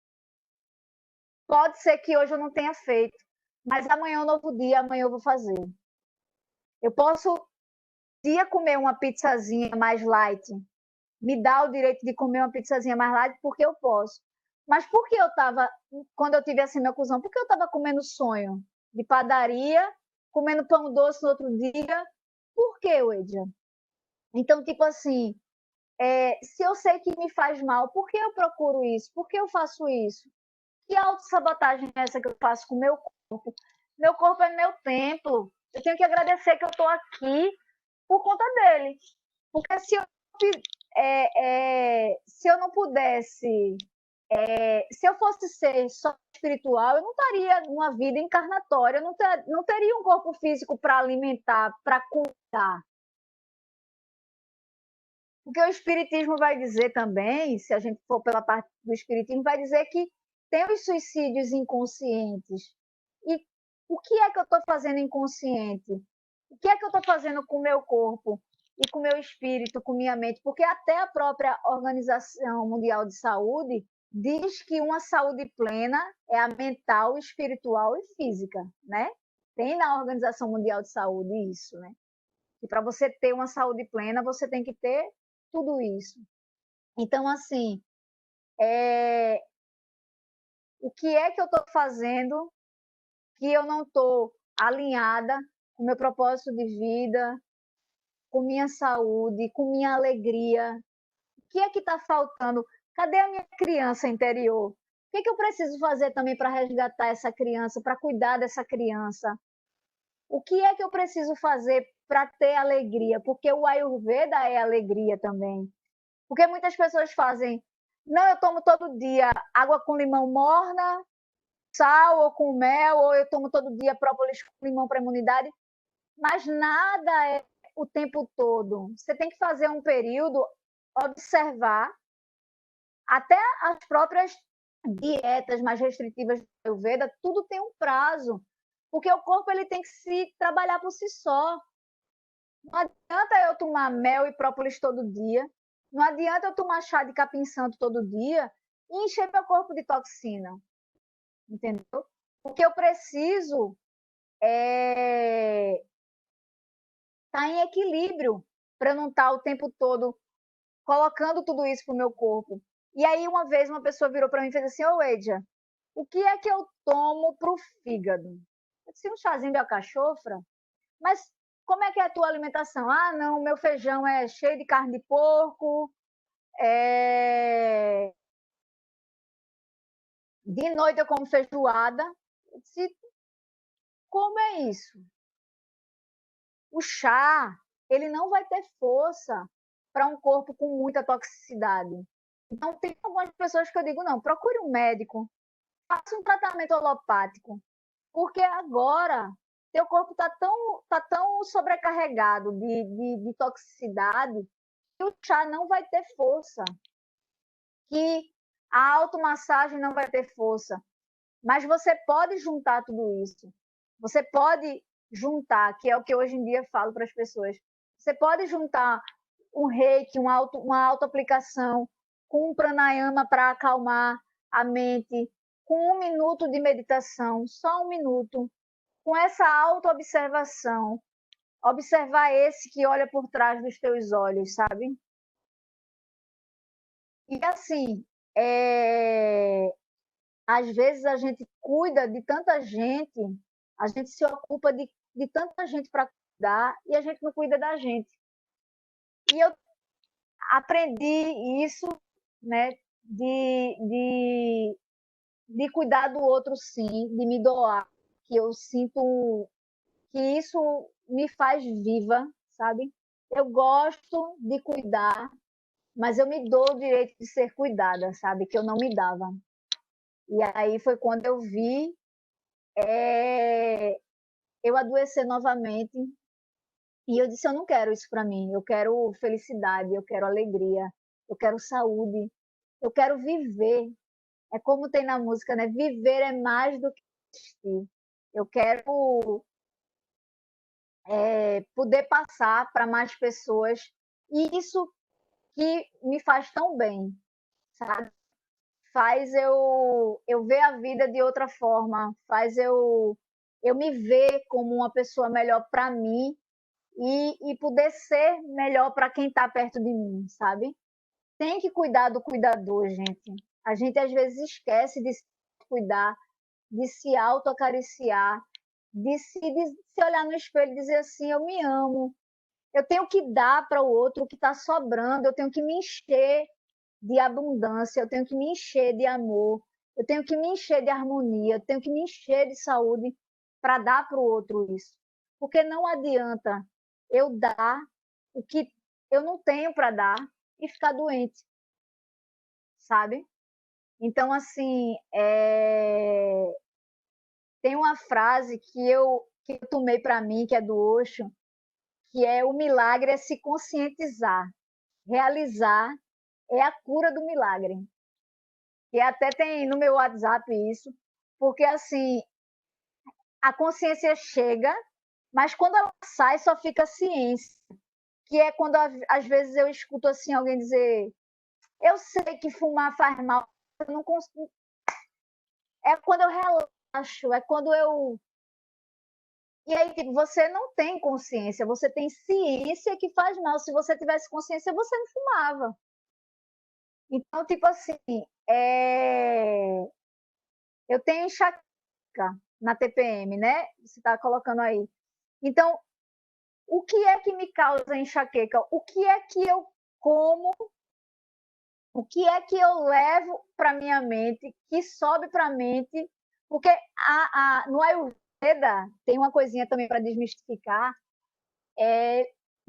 Pode ser que hoje eu não tenha feito, mas amanhã é um novo dia, amanhã eu vou fazer. Eu posso um dia comer uma pizzazinha mais light, me dá o direito de comer uma pizzazinha mais light porque eu posso. Mas por que eu estava, quando eu tive assim meu cuzão, por que eu estava comendo sonho de padaria, comendo pão doce no outro dia? Por que, Edja? Então, tipo assim, se eu sei que me faz mal, por que eu procuro isso? Por que eu faço isso? Que autossabotagem é essa que eu faço com o meu corpo? Meu corpo é meu templo. Eu tenho que agradecer que eu estou aqui por conta dele. Porque se eu não pudesse, se eu fosse ser só espiritual, eu não estaria numa vida encarnatória, eu não teria um corpo físico para alimentar, para cuidar. Porque o Espiritismo vai dizer também, se a gente for pela parte do Espiritismo, vai dizer que tem os suicídios inconscientes. E o que é que eu estou fazendo inconsciente? O que é que eu estou fazendo com o meu corpo e com o meu espírito, com minha mente? Porque até a própria Organização Mundial de Saúde diz que uma saúde plena é a mental, espiritual e física, né? Tem na Organização Mundial de Saúde isso, né? E para você ter uma saúde plena, você tem que ter tudo isso. Então, assim, o que é que eu estou fazendo que eu não estou alinhada com o meu propósito de vida, com minha saúde, com minha alegria? O que é que está faltando? Cadê a minha criança interior? O que é que eu preciso fazer também para resgatar essa criança, para cuidar dessa criança? O que é que eu preciso fazer para ter alegria? Porque o Ayurveda é alegria também. Porque muitas pessoas fazem, não, eu tomo todo dia água com limão morna, sal ou com mel, ou eu tomo todo dia própolis com limão para imunidade, mas nada é o tempo todo. Você tem que fazer um período, observar, até as próprias dietas mais restritivas do Ayurveda, tudo tem um prazo, porque o corpo ele tem que se trabalhar por si só. Não adianta eu tomar mel e própolis todo dia, não adianta eu tomar chá de capim-santo todo dia e encher meu corpo de toxina, entendeu? Porque eu preciso estar em equilíbrio para não estar o tempo todo colocando tudo isso para o meu corpo. E aí, uma vez, uma pessoa virou para mim e fez assim, ô Edja, o que é que eu tomo para o fígado? Eu disse, um chazinho de alcachofra? Mas como é que é a tua alimentação? Ah, não, meu feijão é cheio de carne de porco, de noite eu como feijoada. Eu disse, como é isso? O chá, ele não vai ter força para um corpo com muita toxicidade. Então, tem algumas pessoas que eu digo, não, procure um médico, faça um tratamento alopático, porque agora teu corpo está tão sobrecarregado de toxicidade que o chá não vai ter força, que a automassagem não vai ter força. Mas você pode juntar tudo isso. Você pode juntar, que é o que hoje em dia falo para as pessoas, você pode juntar um reiki, uma auto-aplicação, com um pranayama para acalmar a mente, com 1 minuto de meditação, só 1 minuto, com essa auto-observação, observar esse que olha por trás dos teus olhos, sabe? E assim, às vezes a gente cuida de tanta gente, a gente se ocupa de tanta gente para cuidar e a gente não cuida da gente. E eu aprendi isso, né, de cuidar do outro, sim, de me doar, que eu sinto que isso me faz viva, sabe? Eu gosto de cuidar, mas eu me dou o direito de ser cuidada, sabe? Que eu não me dava. E aí foi quando eu vi eu adoecer novamente. E eu disse: eu não quero isso para mim. Eu quero felicidade, eu quero alegria, eu quero saúde, eu quero viver. É como tem na música, né? Viver é mais do que existir. Eu quero poder passar para mais pessoas. E isso que me faz tão bem, sabe? Faz eu ver a vida de outra forma, faz eu me ver como uma pessoa melhor para mim e poder ser melhor para quem está perto de mim, sabe? Tem que cuidar do cuidador, gente. A gente às vezes esquece de se cuidar, de se autoacariciar, de se olhar no espelho e dizer assim: eu me amo. Eu tenho que dar para o outro o que está sobrando, eu tenho que me encher de abundância, eu tenho que me encher de amor, eu tenho que me encher de harmonia, eu tenho que me encher de saúde para dar para o outro isso. Porque não adianta eu dar o que eu não tenho para dar e ficar doente, sabe? Então, assim, tem uma frase que eu tomei para mim, que é do Osho, que é: o milagre é se conscientizar, realizar é a cura do milagre. E até tem no meu WhatsApp isso, porque assim, a consciência chega, mas quando ela sai só fica a ciência, que é quando às vezes eu escuto assim alguém dizer: eu sei que fumar faz mal, eu não consigo. É quando eu relaxo, é quando eu. E aí, tipo, você não tem consciência, você tem ciência que faz mal. Se você tivesse consciência, você não fumava. Então, tipo assim, eu tenho enxaqueca na TPM, né? Você está colocando aí. Então, o que é que me causa enxaqueca? O que é que eu como? O que é que eu levo para minha mente, que sobe para a mente? Porque no Ayurveda tem uma coisinha também para desmistificar.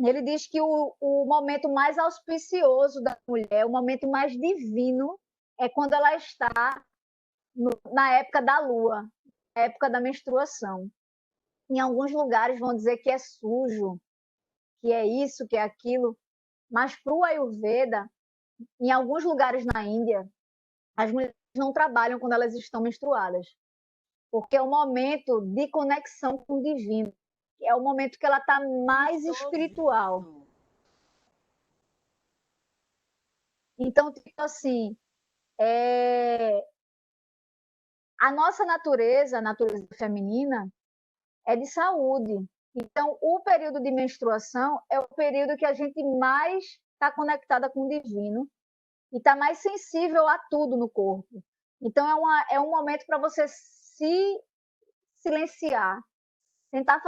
Ele diz que o momento mais auspicioso da mulher, o momento mais divino, é quando ela está na época da lua, na época da menstruação. Em alguns lugares vão dizer que é sujo, que é isso, que é aquilo, mas para o Ayurveda, em alguns lugares na Índia, as mulheres não trabalham quando elas estão menstruadas, porque é o momento de conexão com o divino, é o momento que ela está mais espiritual. Então, tipo assim, a nossa natureza, a natureza feminina, é de saúde. Então, o período de menstruação é o período que a gente mais está conectada com o divino e está mais sensível a tudo no corpo. Então, é um momento para você se silenciar, tentar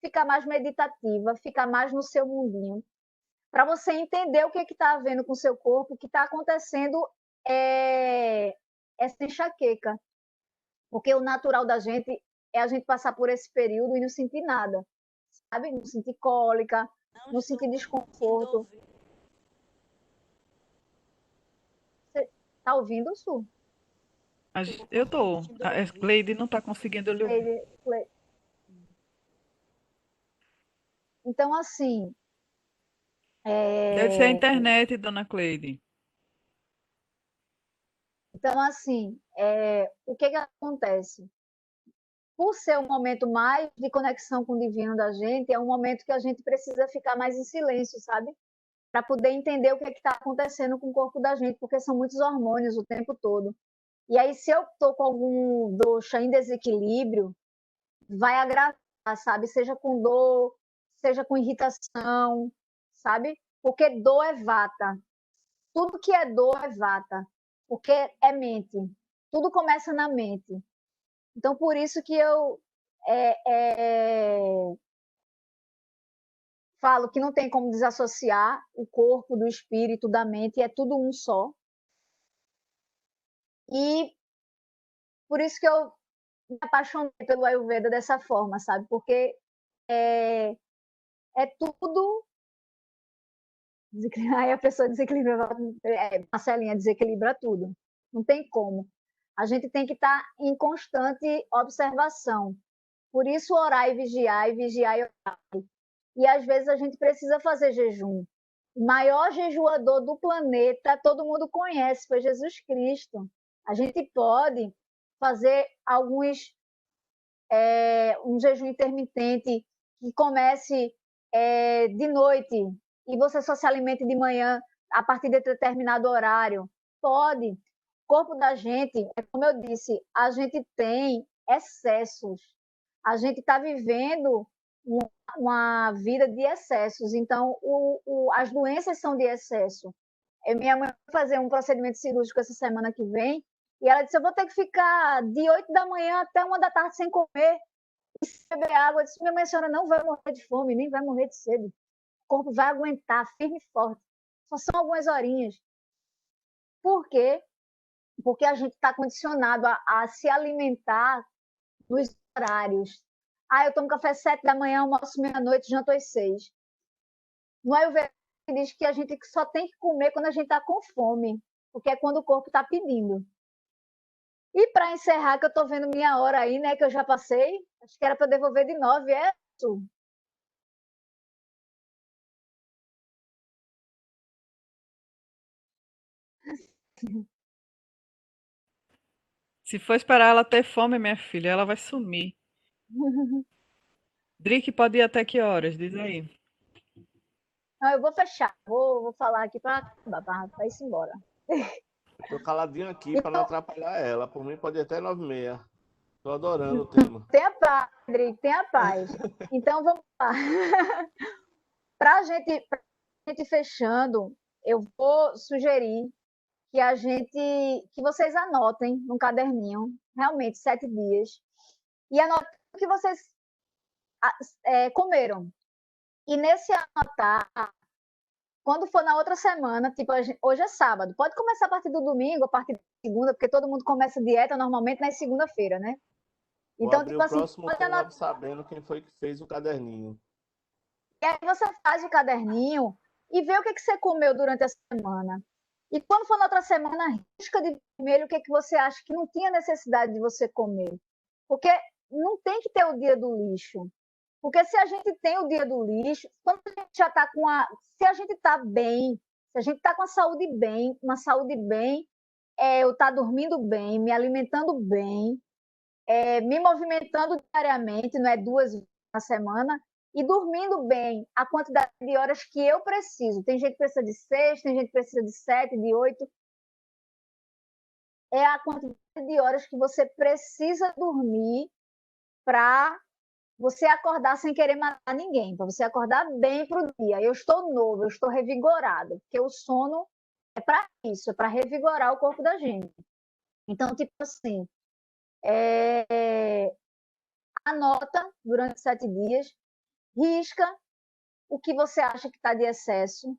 ficar mais meditativa, ficar mais no seu mundinho, para você entender o que está havendo com o seu corpo, o que está acontecendo essa enxaqueca. Porque o natural da gente é a gente passar por esse período e não sentir nada, sabe? Não sentir cólica, não sentir desconforto. Você tá ouvindo, Su? Eu tô. A Cleide não está conseguindo lhe ouvir. Então, assim, Deve ser a internet, dona Cleide. O que acontece? Por ser um momento mais de conexão com o divino da gente, é um momento que a gente precisa ficar mais em silêncio, sabe? Para poder entender o que está acontecendo com o corpo da gente, porque são muitos hormônios o tempo todo. E aí, se eu estou com algum dosha em desequilíbrio, vai agravar, sabe? Seja com dor, seja com irritação, sabe? Porque dor é vata. Tudo que é dor é vata, porque é mente. Tudo começa na mente. Então, por isso que eu falo que não tem como desassociar o corpo do espírito, da mente, é tudo um só. E por isso que eu me apaixonei pelo Ayurveda dessa forma, sabe? Porque é tudo Aí a pessoa desequilibra, Marcelinha, desequilibra tudo. Não tem como. A gente tem que estar em constante observação. Por isso, orar e vigiar e orar. E às vezes a gente precisa fazer jejum. O maior jejuador do planeta, todo mundo conhece, foi Jesus Cristo. A gente pode fazer um jejum intermitente que comece de noite e você só se alimente de manhã a partir de determinado horário. Pode. O corpo da gente, como eu disse, a gente tem excessos. A gente está vivendo uma vida de excessos. Então, as doenças são de excesso. Minha mãe vai fazer um procedimento cirúrgico essa semana que vem e ela disse, eu vou ter que ficar de 8 da manhã até 1 da tarde sem comer e sem beber água. Eu disse, minha mãe, a senhora não vai morrer de fome, nem vai morrer de sede. O corpo vai aguentar, firme e forte. Só são algumas horinhas. Por quê? Porque a gente está condicionado a se alimentar nos horários. Eu tomo café às 7 da manhã, almoço meia-noite, janto às 6. No Ayurveda diz que a gente só tem que comer quando a gente está com fome, porque é quando o corpo está pedindo. E para encerrar, que eu estou vendo minha hora aí, né, que eu já passei, acho que era para devolver de 9, é isso. Se for esperar ela ter fome, minha filha, ela vai sumir. Drick pode ir até que horas? Diz aí. Não, eu vou fechar, vou falar aqui para ir embora. Tô caladinho aqui para não atrapalhar ela. Por mim pode ir até 9h30. Tô adorando o tema. Tenha paz, Drick, tenha paz. Então vamos lá. Pra gente fechando, eu vou sugerir que vocês anotem num caderninho, realmente 7 dias, e anotem o que vocês comeram. E nesse anotar, quando for na outra semana, tipo, hoje é sábado, pode começar a partir do domingo, a partir da segunda, porque todo mundo começa dieta normalmente na segunda-feira, né? Então, tipo assim, pode anotar sabendo quem foi que fez o caderninho. E aí você faz o caderninho e vê o que você comeu durante a semana. E quando for na outra semana, risca de vermelho o que você acha que não tinha necessidade de você comer. Porque não tem que ter o dia do lixo. Porque se a gente tem o dia do lixo, quando a gente já está se a gente está bem, se a gente está com a saúde bem, eu estar dormindo bem, me alimentando bem, me movimentando diariamente, não é 2 vezes na semana, e dormindo bem a quantidade de horas que eu preciso. Tem gente que precisa de 6, tem gente que precisa de 7, de 8. É a quantidade de horas que você precisa dormir para você acordar sem querer matar ninguém, para você acordar bem para o dia. Eu estou novo, eu estou revigorado, porque o sono é para isso, é para revigorar o corpo da gente. Então, tipo assim, anota durante 7 dias, risca o que você acha que está de excesso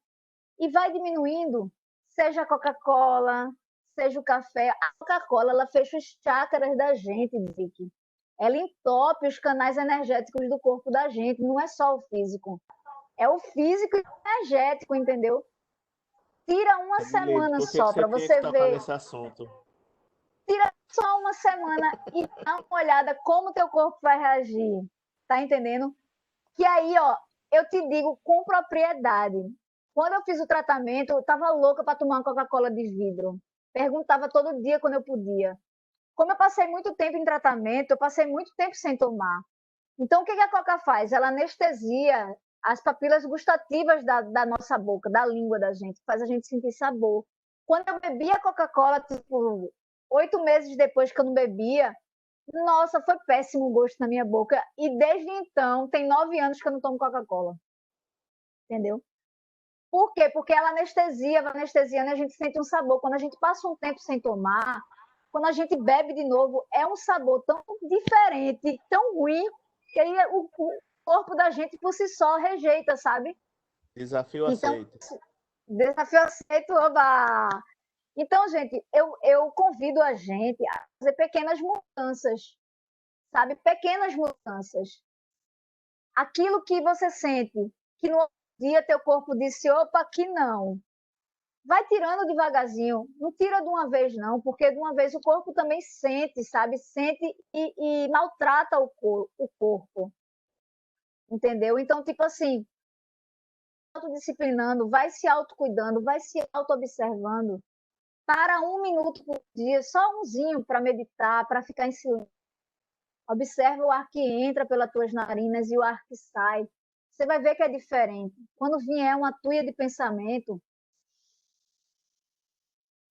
e vai diminuindo, seja a Coca-Cola, seja o café. A Coca-Cola, ela fecha os chakras da gente, Vicky. Ela entope os canais energéticos do corpo da gente, não é só o físico. É o físico e o energético, entendeu? Tira uma semana só para você ver. Nesse assunto? Tira só uma semana e dá uma olhada como o teu corpo vai reagir. Tá entendendo? Que aí, ó, eu te digo com propriedade. Quando eu fiz o tratamento, eu estava louca para tomar uma Coca-Cola de vidro. Perguntava todo dia quando eu podia. Como eu passei muito tempo em tratamento, eu passei muito tempo sem tomar. Então, o que a Coca faz? Ela anestesia as papilas gustativas da nossa boca, da língua da gente, faz a gente sentir sabor. Quando eu bebia Coca-Cola, tipo, 8 meses depois que eu não bebia, nossa, foi péssimo o gosto na minha boca. E desde então, tem 9 anos que eu não tomo Coca-Cola. Entendeu? Por quê? Porque ela anestesia, vai anestesiando e a gente sente um sabor. Quando a gente passa um tempo sem tomar, quando a gente bebe de novo, é um sabor tão diferente, tão ruim, que aí o corpo da gente por si só rejeita, sabe? Desafio aceito. Desafio aceito, oba! Então, gente, eu convido a gente a fazer pequenas mudanças, sabe? Pequenas mudanças. Aquilo que você sente que no dia teu corpo disse, opa, aqui não. Vai tirando devagarzinho, não tira de uma vez não, porque de uma vez o corpo também sente, sabe? Sente e maltrata o corpo, entendeu? Então, tipo assim, autodisciplinando, vai se autocuidando, vai se auto-observando. Para 1 minuto por dia, só umzinho para meditar, para ficar em silêncio. Observa o ar que entra pelas tuas narinas e o ar que sai. Você vai ver que é diferente. Quando vier uma tuia de pensamento,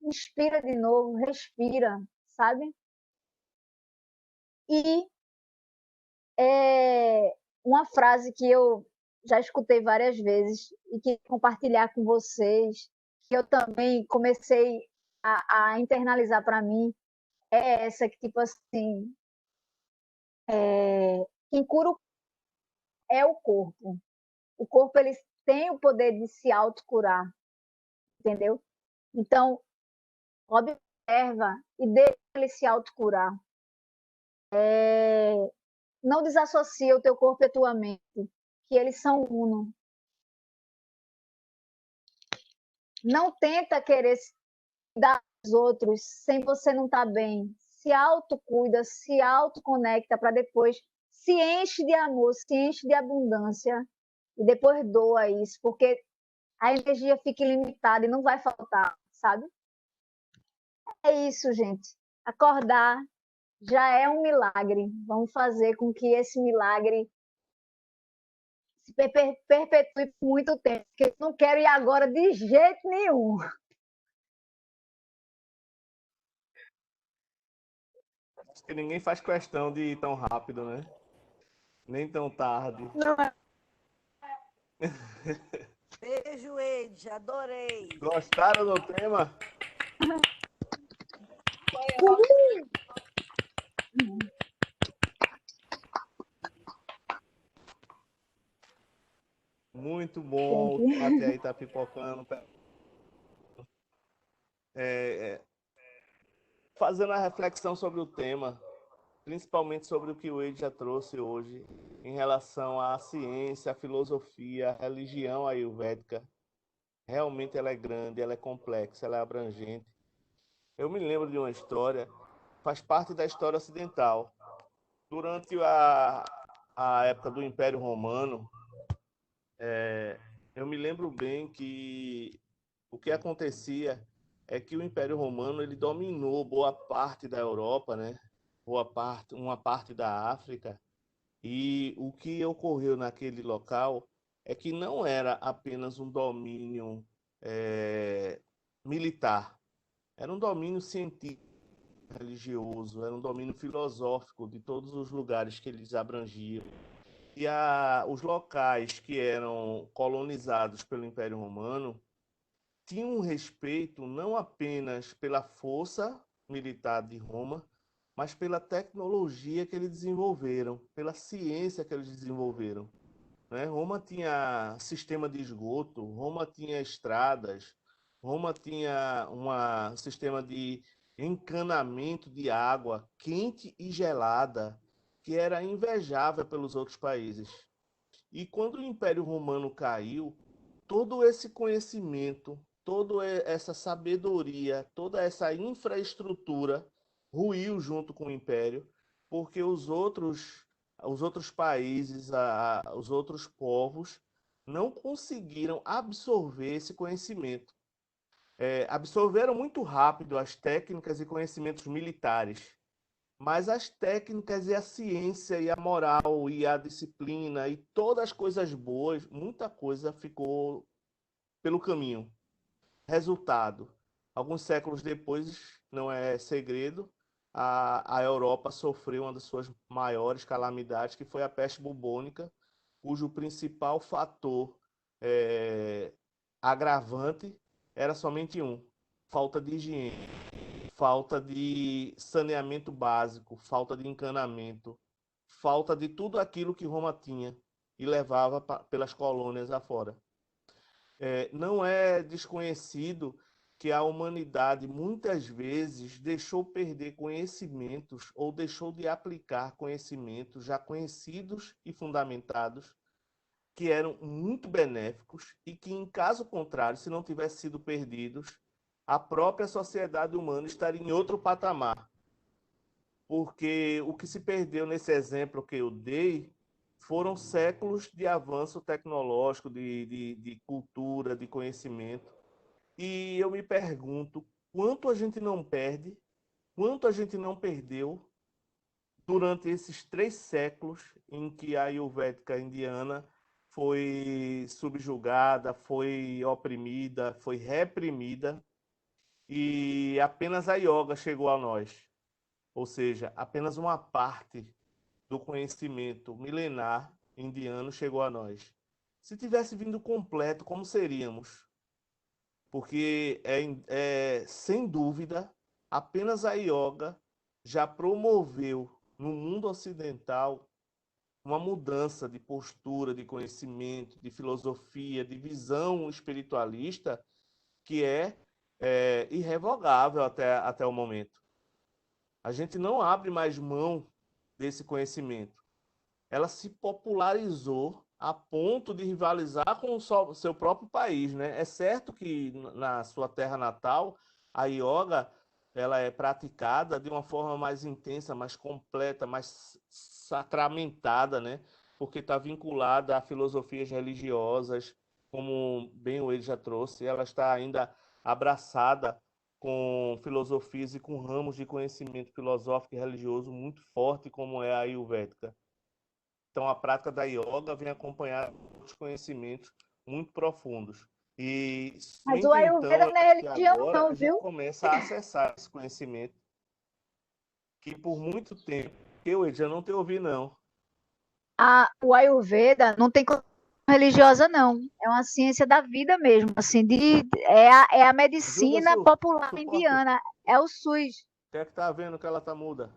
inspira de novo, respira, sabe? E uma frase que eu já escutei várias vezes e que compartilhar com vocês, que eu também comecei a internalizar para mim, é essa que, tipo assim, quem cura é o corpo. O corpo, ele tem o poder de se autocurar, entendeu? Então, observa e deixa ele se autocurar. Não desassocia o teu corpo e a tua mente, que eles são uno. Não tenta querer dar aos outros sem você não estar bem. Se autocuida, se autoconecta para depois se enche de amor, se enche de abundância e depois doa isso, porque a energia fica ilimitada e não vai faltar, sabe? É isso, gente. Acordar já é um milagre. Vamos fazer com que esse milagre se perpetue por muito tempo, porque eu não quero ir agora de jeito nenhum. Acho que ninguém faz questão de ir tão rápido, né? Nem tão tarde. Não é. Beijo, Ed, adorei. Gostaram do tema? Muito bom, o tomate aí tá pipocando. Fazendo a reflexão sobre o tema, principalmente sobre o que o Ed já trouxe hoje, em relação à ciência, à filosofia, à religião ayurvédica. Realmente ela é grande, ela é complexa, ela é abrangente. Eu me lembro de uma história, faz parte da história ocidental. Durante a época do Império Romano, eu me lembro bem que o que acontecia é que o Império Romano ele dominou boa parte da Europa, né? Uma parte da África. E o que ocorreu naquele local é que não era apenas um domínio militar, era um domínio científico, religioso, era um domínio filosófico de todos os lugares que eles abrangiam. E os locais que eram colonizados pelo Império Romano tinham um respeito não apenas pela força militar de Roma, mas pela tecnologia que eles desenvolveram, pela ciência que eles desenvolveram, né? Roma tinha sistema de esgoto, Roma tinha estradas, Roma tinha um sistema de encanamento de água quente e gelada, que era invejável pelos outros países. E quando o Império Romano caiu, todo esse conhecimento, toda essa sabedoria, toda essa infraestrutura ruiu junto com o Império, porque os outros países, os outros povos não conseguiram absorver esse conhecimento. Absorveram muito rápido as técnicas e conhecimentos militares, mas as técnicas e a ciência e a moral e a disciplina e todas as coisas boas, muita coisa ficou pelo caminho. Resultado, alguns séculos depois, não é segredo, a Europa sofreu uma das suas maiores calamidades, que foi a peste bubônica, cujo principal fator agravante era somente um: falta de higiene, falta de saneamento básico, falta de encanamento, falta de tudo aquilo que Roma tinha e levava pelas colônias afora. Não é desconhecido que a humanidade muitas vezes deixou perder conhecimentos ou deixou de aplicar conhecimentos já conhecidos e fundamentados que eram muito benéficos e que, em caso contrário, se não tivessem sido perdidos, a própria sociedade humana estaria em outro patamar. Porque o que se perdeu nesse exemplo que eu dei foram séculos de avanço tecnológico, de cultura, de conhecimento. E eu me pergunto quanto a gente não perde, quanto a gente não perdeu durante esses 3 séculos em que a Ayurvédica indiana foi subjugada, foi oprimida, foi reprimida, e apenas a yoga chegou a nós. Ou seja, apenas uma parte do conhecimento milenar indiano chegou a nós. Se tivesse vindo completo, como seríamos? Porque, sem dúvida, apenas a yoga já promoveu no mundo ocidental uma mudança de postura, de conhecimento, de filosofia, de visão espiritualista que é irrevogável até o momento. A gente não abre mais mão desse conhecimento. Ela se popularizou a ponto de rivalizar com o seu próprio país, né? É certo que na sua terra natal a yoga ela é praticada de uma forma mais intensa, mais completa, mais sacramentada, né? Porque está vinculada a filosofias religiosas, como bem o ele já trouxe, ela está ainda abraçada com filosofias e com ramos de conhecimento filosófico e religioso muito forte, como é a Ayurvédica. Então, a prática da yoga vem acompanhada de conhecimentos muito profundos. E Mas o somente então Ayurveda é não é que religião, agora não, a gente viu? começa a acessar esse conhecimento que por muito tempo eu já não te ouvi, não. O Ayurveda não tem conotação religiosa, não. É uma ciência da vida mesmo, assim, é a Juga, medicina popular suporte. O indiana, é o SUS. que é que tá vendo que ela tá muda?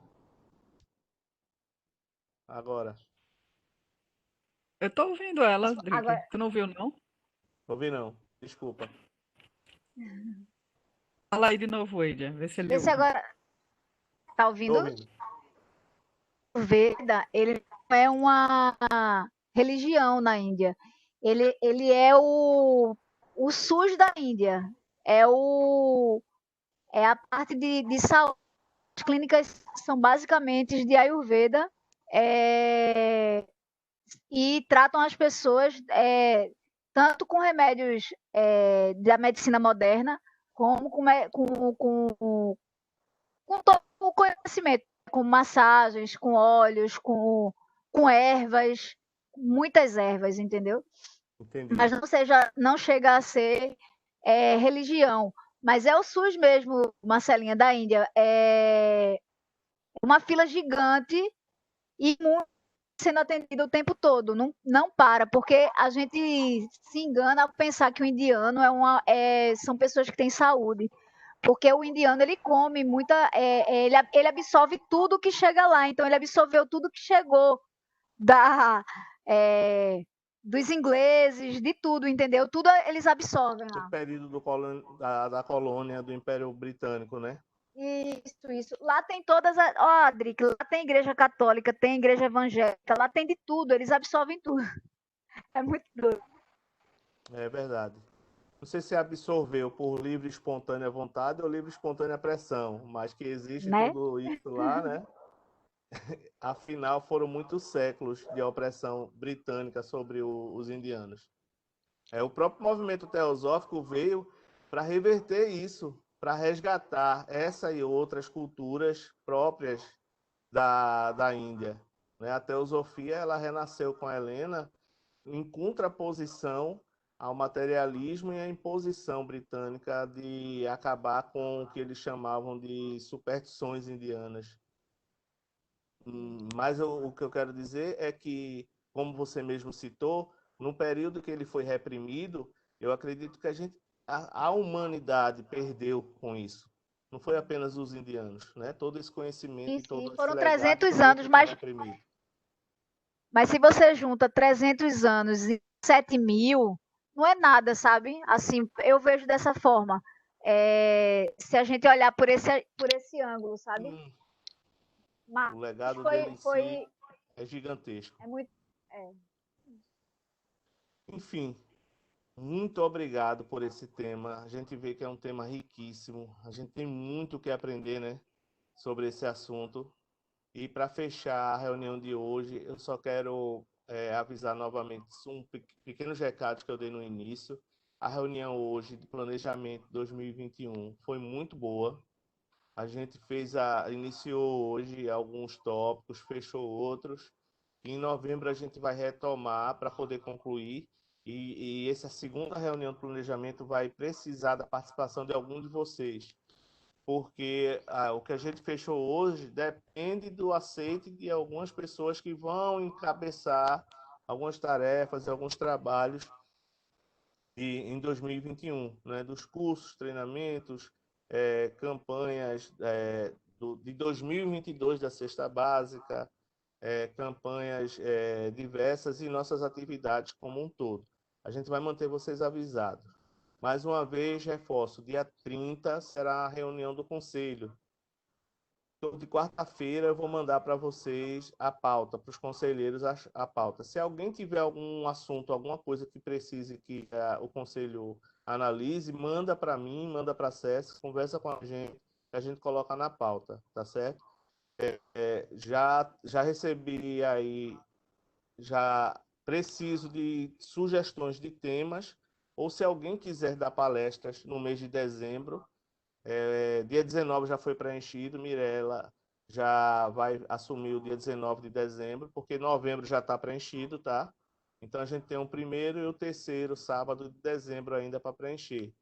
Agora. Eu tô ouvindo ela, Drick. Agora, Tu não viu, não? Ouvi não. Desculpa. Fala aí de novo, Eidia. Vê se ele vê se ouve. agora tá Tô ouvindo? ouvindo. O Ayurveda, ele não é uma religião na Índia. Ele é o SUS da Índia. É, é a parte de saúde. As clínicas são basicamente de Ayurveda, e tratam as pessoas tanto com remédios da medicina moderna, como com todo o conhecimento, com massagens, com óleos, com ervas, muitas ervas, entendeu? Entendi. Mas não chega a ser religião. Mas é o SUS mesmo, Marcelinha, da Índia. É uma fila gigante e muito sendo atendido o tempo todo. Não para, porque a gente se engana ao pensar que o indiano são pessoas que têm saúde. Porque o indiano ele come ele absorve tudo que chega lá. Então ele absorveu tudo que chegou da, é, dos ingleses, de tudo, entendeu? Tudo eles absorvem O lá. período da colônia do Império Britânico, né? Isso. Lá tem todas as. Ó, Adric, lá tem igreja católica, tem igreja evangélica, lá tem de tudo, eles absorvem tudo. É muito doido. É verdade. Não sei se absorveu por livre e espontânea vontade ou livre e espontânea pressão, mas que existe Né? tudo isso lá, né? Afinal, foram muitos séculos de opressão britânica sobre os indianos. O próprio movimento teosófico veio para reverter isso, para resgatar essa e outras culturas próprias da Índia. A teosofia ela renasceu com a Helena em contraposição ao materialismo e à imposição britânica de acabar com o que eles chamavam de superstições indianas. Mas o que eu quero dizer é que, como você mesmo citou, no período que ele foi reprimido, eu acredito que a humanidade perdeu com isso. Não foi apenas os indianos, né? Todo esse conhecimento e todo esse Foram legado 300 também anos, ficou reprimido. mas se você junta 300 anos e 7.000, não é nada, sabe? Assim, eu vejo dessa forma. Se a gente olhar por esse ângulo, sabe? Mas O legado foi, dele em foi si é gigantesco. é muito. É. Enfim, muito obrigado por esse tema. A gente vê que é um tema riquíssimo. A gente tem muito o que aprender, né, sobre esse assunto. E para fechar a reunião de hoje, eu só quero avisar novamente pequenos recados que eu dei no início. A reunião hoje de planejamento 2021 foi muito boa. A gente iniciou hoje alguns tópicos, fechou outros. Em novembro a gente vai retomar para poder concluir. E essa segunda reunião de planejamento vai precisar da participação de algum de vocês, porque o que a gente fechou hoje depende do aceite de algumas pessoas que vão encabeçar algumas tarefas, alguns trabalhos em 2021, né? Dos cursos, treinamentos, campanhas de 2022 da Cesta Básica, campanhas diversas e nossas atividades como um todo. A gente vai manter vocês avisados. Mais uma vez, reforço, dia 30 será a reunião do Conselho. Então, de quarta-feira eu vou mandar para vocês a pauta, para os conselheiros a pauta. Se alguém tiver algum assunto, alguma coisa que precise que o Conselho analise, manda para mim, manda para a SESC, conversa com a gente coloca na pauta, tá certo? Já recebi aí, já preciso de sugestões de temas, ou se alguém quiser dar palestras no mês de dezembro, dia 19 já foi preenchido, Mirella já vai assumir o dia 19 de dezembro, porque novembro já está preenchido, tá? Então a gente tem o primeiro e o terceiro sábado de dezembro ainda para preencher.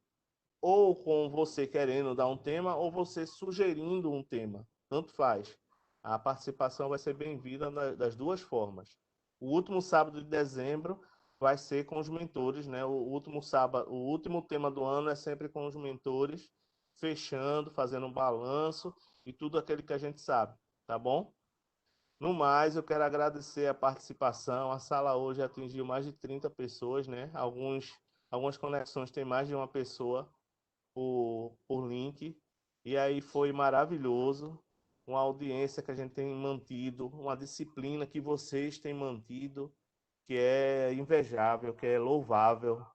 Ou com você querendo dar um tema, ou você sugerindo um tema. Tanto faz. A participação vai ser bem-vinda das duas formas. O último sábado de dezembro vai ser com os mentores, né? O último sábado, o último tema do ano é sempre com os mentores, fechando, fazendo um balanço e tudo aquilo que a gente sabe, tá bom? No mais, eu quero agradecer a participação. A sala hoje atingiu mais de 30 pessoas, né? Algumas conexões têm mais de uma pessoa por link. E aí foi maravilhoso. Uma audiência que a gente tem mantido, uma disciplina que vocês têm mantido, que é invejável, que é louvável.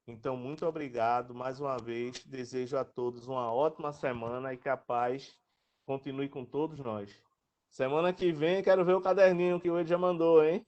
Então, muito obrigado mais uma vez. Desejo a todos uma ótima semana e que a paz continue com todos nós. Semana que vem quero ver o caderninho que o Ed já mandou, hein?